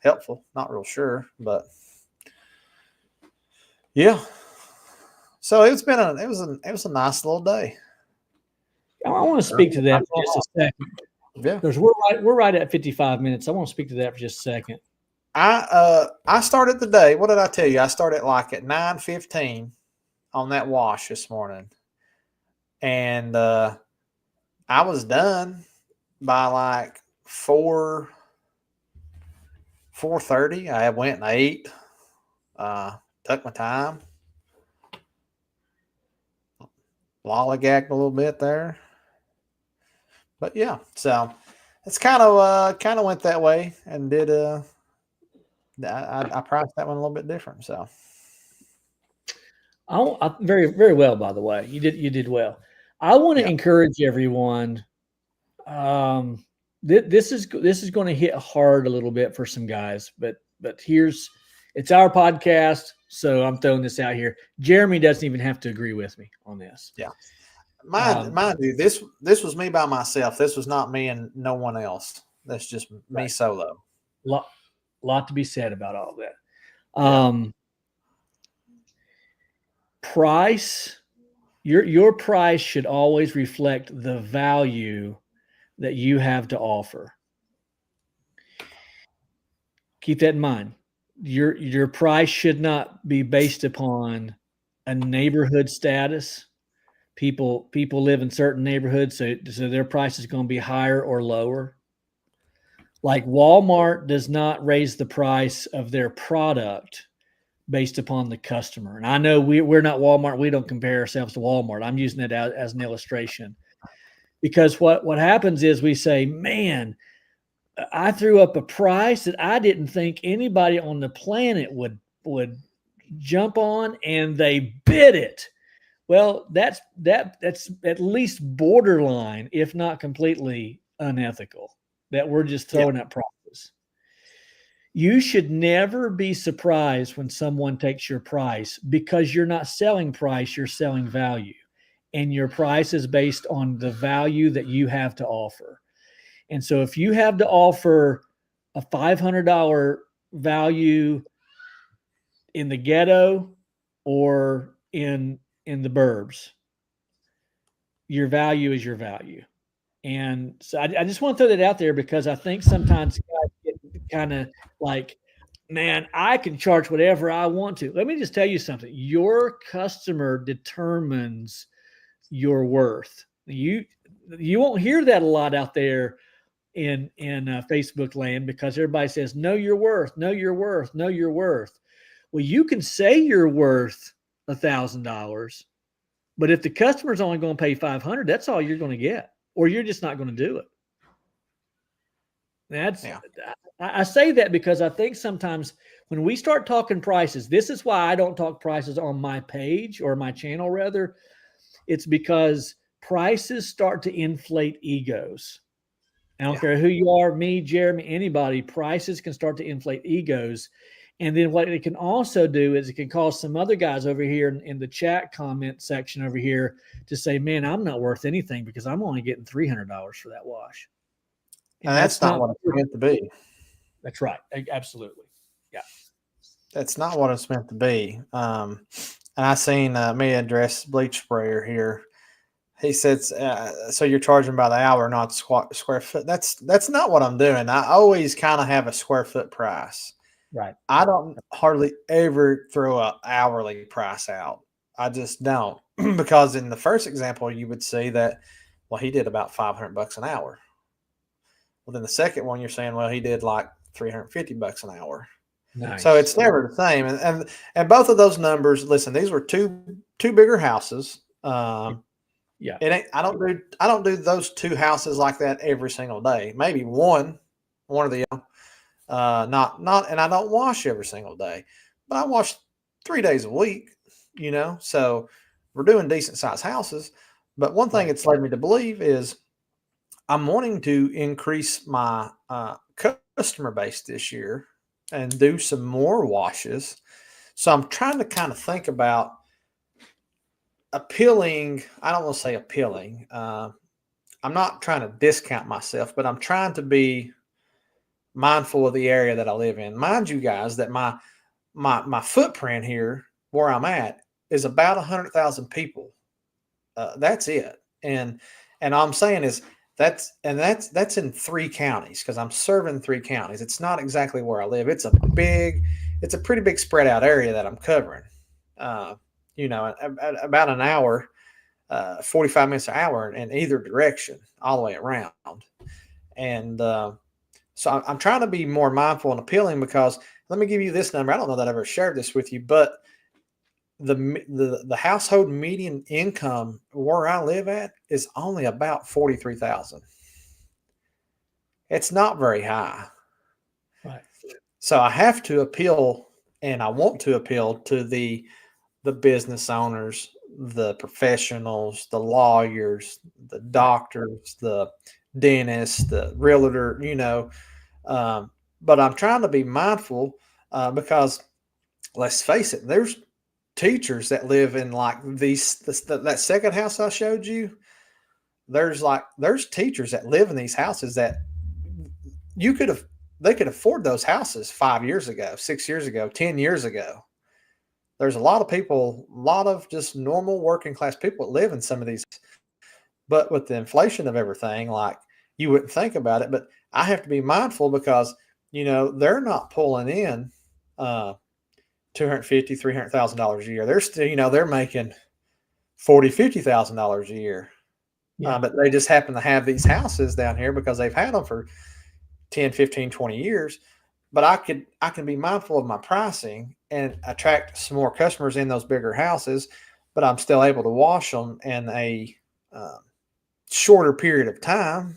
B: helpful. Not real sure, but yeah. So it was a nice little day.
A: I want to speak to that for just a second.
B: Yeah,
A: because we're right at 55 minutes. I want to speak to that for just a second.
B: I started the day. What did I tell you? I started like at 9:15 on that wash this morning, and I was done by like 4:30. I went and ate, took my time. lollygagged a little bit there. But yeah, so it's kind of went that way, and did I priced that one a little bit different. So
A: Very, very well, by the way. You did well. I want to
B: yeah,
A: encourage everyone. This is going to hit hard a little bit for some guys, but it's our podcast, so I'm throwing this out here. Jeremy doesn't even have to agree with me on this.
B: yeah. Mind you, this was me by myself. This was not me and no one else. That's just me
A: Right.
B: solo.
A: Lot to be said about all that.
B: Yeah.
A: Price, your price should always reflect the value that you have to offer. Keep that in mind. Your price should not be based upon a neighborhood status. People live in certain neighborhoods, so their price is going to be higher or lower. Like Walmart does not raise the price of their product based upon the customer. And I know we're not Walmart. We don't compare ourselves to Walmart. I'm using it as an illustration, because what happens is we say, man, I threw up a price that I didn't think anybody on the planet would jump on, and they bid it. Well, that's at least borderline, if not completely unethical, that we're just throwing up prices. You should never be surprised when someone takes your price, because you're not selling price, you're selling value. And your price is based on the value that you have to offer. And so if you have to offer a $500 value in the ghetto or in the burbs, your value is your value. And so I just want to throw that out there, because I think sometimes guys get kind of like, man, I can charge whatever I want to. Let me just tell you something. Your customer determines your worth. You won't hear that a lot out there in Facebook land, because everybody says, know your worth, know your worth, know your worth. Well, you can say you're worth $1,000, but if the customer's only going to pay 500, that's all you're going to get, or you're just not going to do it. I say that because I think sometimes when we start talking prices, this is why I don't talk prices on my page or my channel, rather. It's because prices start to inflate egos. I don't care who you are, me, Jeremy, anybody, prices can start to inflate egos. And then what it can also do is it can cause some other guys over here in the chat comment section over here to say, man, I'm not worth anything because I'm only getting $300 for that wash.
B: And that's not what it's meant to be.
A: That's right. Absolutely. Yeah.
B: That's not what it's meant to be. And I seen me address bleach sprayer here. He says, so you're charging by the hour, not square foot. That's not what I'm doing. I always kind of have a square foot price.
A: Right.
B: I don't hardly ever throw an hourly price out. I just don't. Because in the first example, you would see that, well, he did about $500 an hour. Well, then the second one, you're saying, well, he did like $350 an hour.
A: Nice.
B: So it's never the same. And both of those numbers, listen, these were two bigger houses.
A: Yeah.
B: It ain't, I don't do those two houses like that every single day. Maybe one of the not and I don't wash every single day, but I wash 3 days a week, so we're doing decent sized houses. But one thing it's led me to believe is I'm wanting to increase my customer base this year and do some more washes. So I'm trying to kind of think about appealing. I don't want to say appealing. I'm not trying to discount myself, but I'm trying to be mindful of the area that I live in. Mind you guys that my footprint here where I'm at is about 100,000 people. That's it. And all I'm saying is that's in 3 counties, because I'm serving 3 counties. It's not exactly where I live. It's a pretty big spread out area that I'm covering. About an hour, 45 minutes an hour in either direction, all the way around. And so I'm trying to be more mindful and appealing, because let me give you this number. I don't know that I ever shared this with you, but the household median income where I live at is only about 43,000. It's not very high.
A: Right.
B: So I have to appeal, and I want to appeal to the business owners, the professionals, the lawyers, the doctors, the dentists, the realtor, but I'm trying to be mindful because let's face it, there's teachers that live in like that second house I showed you. There's teachers that live in these houses that they could afford those houses 5 years ago, 6 years ago, 10 years ago. There's a lot of people, a lot of just normal working class people that live in some of these, but with the inflation of everything, like you wouldn't think about it, but I have to be mindful because, they're not pulling in, $250,000, $300,000 a year. They're still, they're making $40,000, $50,000 a year.
A: Yeah.
B: But they just happen to have these houses down here because they've had them for 10, 15, 20 years. But I can be mindful of my pricing and attract some more customers in those bigger houses, but I'm still able to wash them in a shorter period of time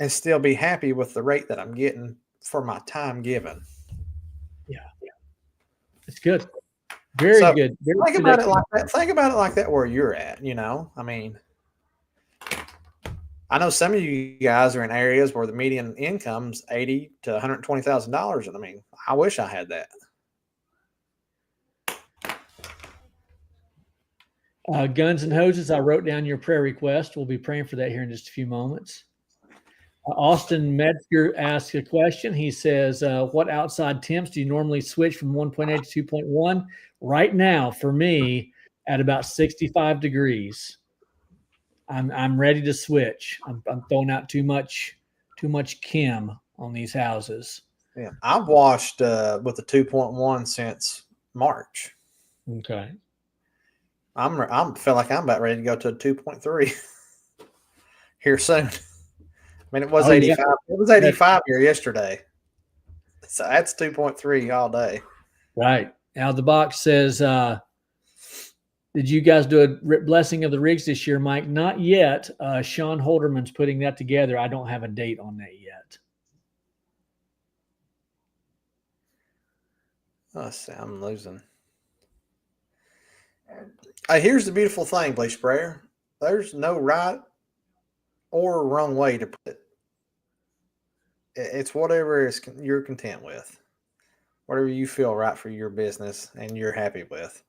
B: and still be happy with the rate that I'm getting for my time given.
A: Yeah. It's good. Very good. Very
B: Think
A: good
B: about it like that. Think about it like that where you're at, I mean, I know some of you guys are in areas where the median income's $80,000 to $120,000. And I mean, I wish I had that.
A: Guns and Hoses, I wrote down your prayer request. We'll be praying for that here in just a few moments. Austin Metzger asks a question. He says, what outside temps do you normally switch from 1.8 to 2.1? Right now, for me, at about 65 degrees, I'm ready to switch. I'm throwing out too much chem on these houses.
B: Yeah, I've washed with the 2.1 since March.
A: Okay.
B: I feel like I'm about ready to go to a 2.3 here soon. I mean, it was 85. Yeah. It was 85 here yesterday. So that's 2.3 all day.
A: Right. Out of the box says, did you guys do a blessing of the rigs this year, Mike? Not yet. Sean Holderman's putting that together. I don't have a date on that yet.
B: Oh, I'm losing. Here's the beautiful thing, Bleach Sprayer. There's no right or wrong way to put it. It's whatever you're content with, whatever you feel right for your business and you're happy with.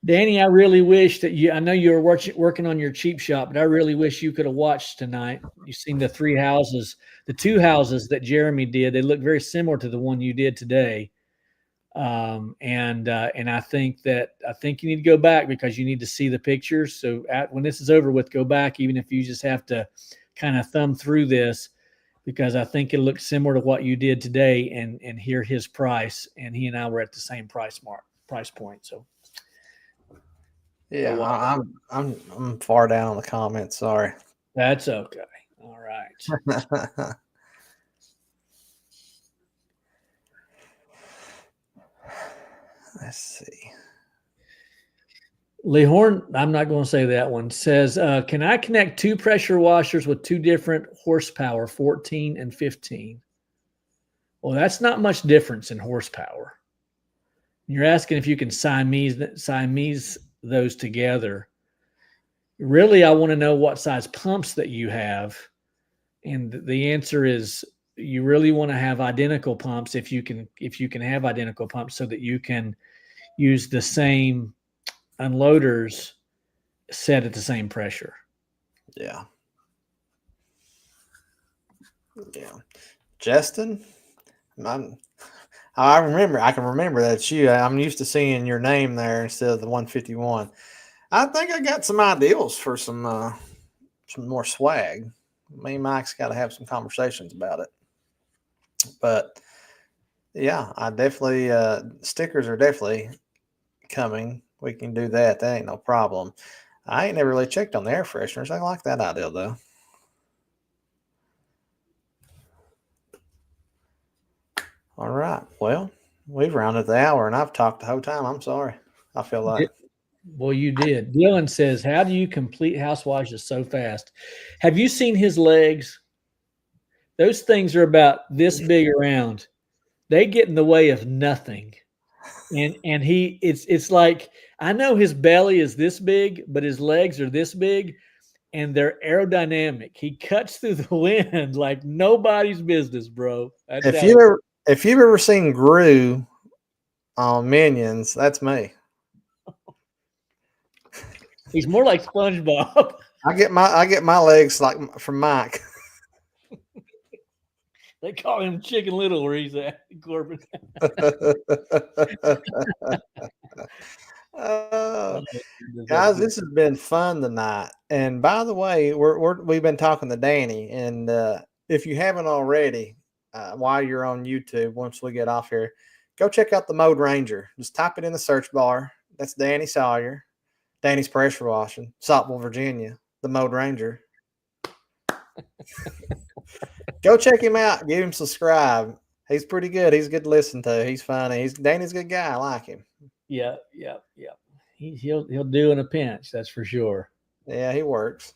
A: Danny, I really wish that I know you were working on your cheap shop, but I really wish you could have watched tonight. You've seen the two houses that Jeremy did. They look very similar to the one you did today. And I think you need to go back because you need to see the pictures. So when this is over with, go back, even if you just have to kind of thumb through this, because I think it looks similar to what you did today and hear his price. And he and I were at the same price point. So.
B: Yeah, I'm far down on the comments. Sorry.
A: That's okay. All right.
B: Let's see.
A: Lee Horn, I'm not going to say that one, says, can I connect two pressure washers with two different horsepower, 14 and 15? Well, that's not much difference in horsepower. You're asking if you can Siamese those together. Really, I want to know what size pumps that you have. And the answer is you really want to have identical pumps if you can have identical pumps so that you can use the same unloaders set at the same pressure.
B: Yeah. Justin, I can remember that you. I'm used to seeing your name there instead of the 151. I think I got some ideals for some more swag. Me and Mike's got to have some conversations about it. But yeah, I definitely stickers are definitely coming. We can do that. That ain't no problem. I ain't never really checked on the air fresheners. I like that idea though. All right. Well, We've rounded the hour, and I've talked the whole time. I'm sorry. I feel like
A: Well, you did. Dylan says, "How do you complete house washes so fast?" Have you seen his legs? Those things are about this big around. They get in the way of nothing. And it's like, I know his belly is this big, but his legs are this big, and they're aerodynamic. He cuts through the wind like nobody's business, bro. I
B: if
A: tell
B: you
A: you.
B: ever if you've ever seen Gru on Minions, that's me.
A: He's more like SpongeBob.
B: I get my legs like from Mike.
A: They call him Chicken Little where he's at, Corbin.
B: Uh, guys, this has been fun tonight. And by the way, we've been talking to Danny, and if you haven't already, while you're on YouTube, once we get off here, go check out the Mode Ranger. Just type it in the search bar. That's Danny Sawyer, Danny's Pressure Washing, Saltville, Virginia, the Mode Ranger. Go check him out. Give him subscribe. He's pretty good. He's good to listen to. He's funny. Danny's a good guy. I like him.
A: Yeah. He'll do in a pinch, that's for sure.
B: Yeah, he works.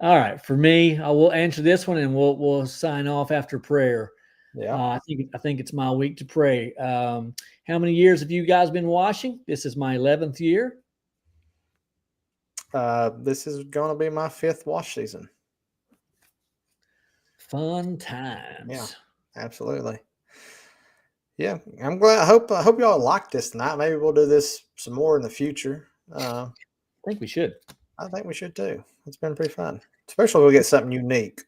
A: All right, for me, I will answer this one, and we'll sign off after prayer.
B: Yeah,
A: I think it's my week to pray. How many years have you guys been washing? This is my 11th year.
B: this is going to be my 5th wash season.
A: Fun times.
B: Yeah. Absolutely. Yeah, I'm glad. I hope y'all liked this tonight. Maybe we'll do this some more in the future.
A: I think we should.
B: I think we should too. It's been pretty fun, especially if we get something unique.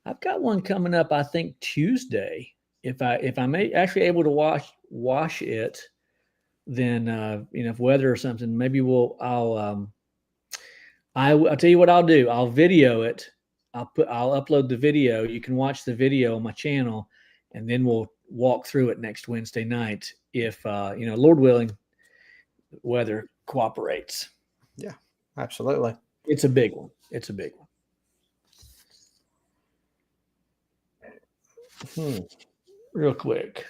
A: I've got one coming up, I think Tuesday. If I'm actually able to wash it, then if weather or something, maybe I'll tell you what I'll do. I'll video it. I'll upload the video. You can watch the video on my channel, and then we'll walk through it next Wednesday night if Lord willing, weather cooperates.
B: Yeah, absolutely.
A: It's a big one. Real quick.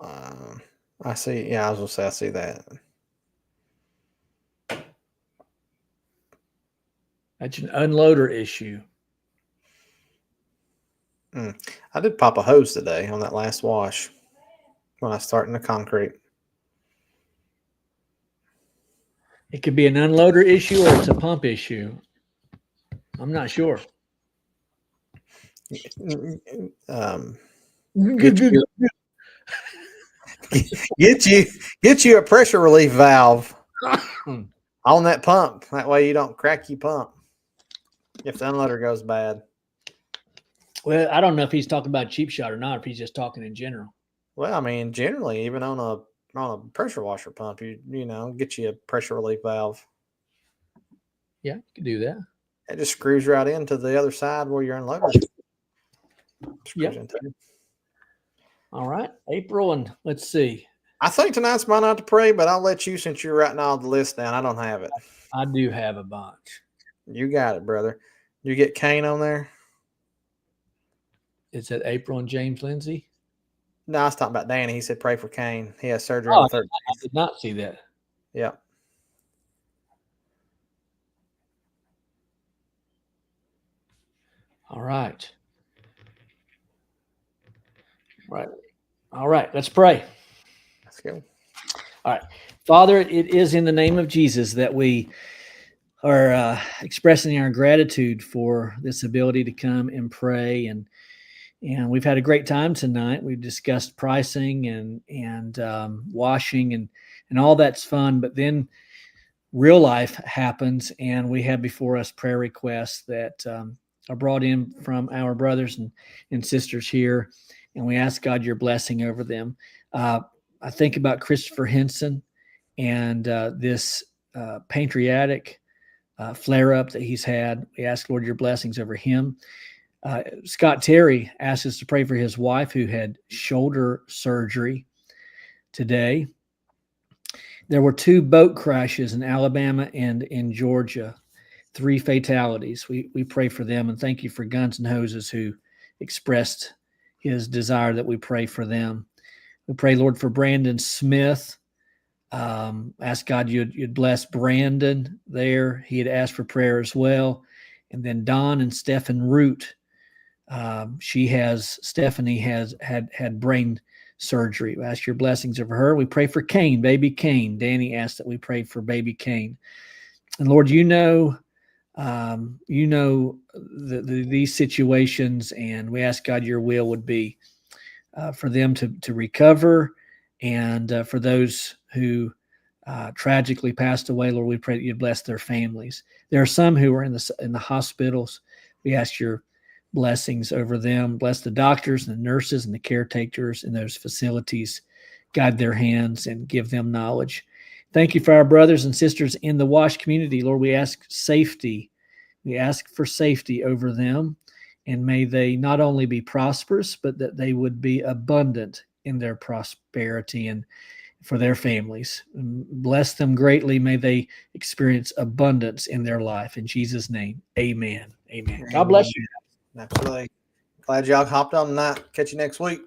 B: I see. Yeah, I was gonna say I see that.
A: That's an unloader issue.
B: I did pop a hose today on that last wash when I started in the concrete.
A: It could be an unloader issue or it's a pump issue. I'm not sure.
B: Get you a pressure relief valve on that pump. That way you don't crack your pump if the unloader goes bad.
A: Well, I don't know if he's talking about cheap shot or not, if he's just talking in general.
B: Well, I mean, generally, even on a pressure washer pump, you get you a pressure relief valve.
A: Yeah, you can do that.
B: It just screws right into the other side where you're unloading.
A: Yep. All right, April, and let's see.
B: I think tonight's my night to pray, but I'll let you, since you're writing all the list down. I don't have it.
A: I do have a bunch.
B: You got it, brother. You get Kane on there?
A: Is that April and James Lindsay?
B: No, I was talking about Danny. He said pray for Kane. He has surgery on the 13th.
A: I did not see that.
B: Yeah.
A: All right. Right. All right. Let's pray.
B: Let's go.
A: All right. Father, it is in the name of Jesus that we are expressing our gratitude for this ability to come and pray. And we've had a great time tonight. We've discussed pricing and washing and all that's fun. But then real life happens, and we have before us prayer requests that are brought in from our brothers and sisters here. And we ask God your blessing over them. I think about Christopher Henson and this pancreatic flare-up that he's had. We ask, Lord, your blessings over him. Scott Terry asked us to pray for his wife who had shoulder surgery today. There were 2 boat crashes in Alabama and in Georgia, 3 fatalities. We pray for them, and thank you for Guns and Hoses who expressed his desire that we pray for them. We pray, Lord, for Brandon Smith. Ask God you'd bless Brandon there. He had asked for prayer as well. And then Don and Stephen Root. Stephanie has had brain surgery. We ask your blessings over her. We pray for Kane, baby Kane. Danny asked that we pray for baby Kane. And Lord, you know these situations, and we ask God your will would be for them to recover, and for those who tragically passed away, Lord, we pray that you bless their families. There are some who are in the hospitals. We ask your blessings over them. Bless the doctors and the nurses and the caretakers in those facilities. Guide their hands and give them knowledge. Thank you for our brothers and sisters in the WASH community. Lord, we ask safety. We ask for safety over them, and may they not only be prosperous, but that they would be abundant in their prosperity and for their families. Bless them greatly. May they experience abundance in their life. In Jesus' name, amen. Amen. God bless you.
B: Absolutely. Glad y'all hopped on tonight. Catch you next week.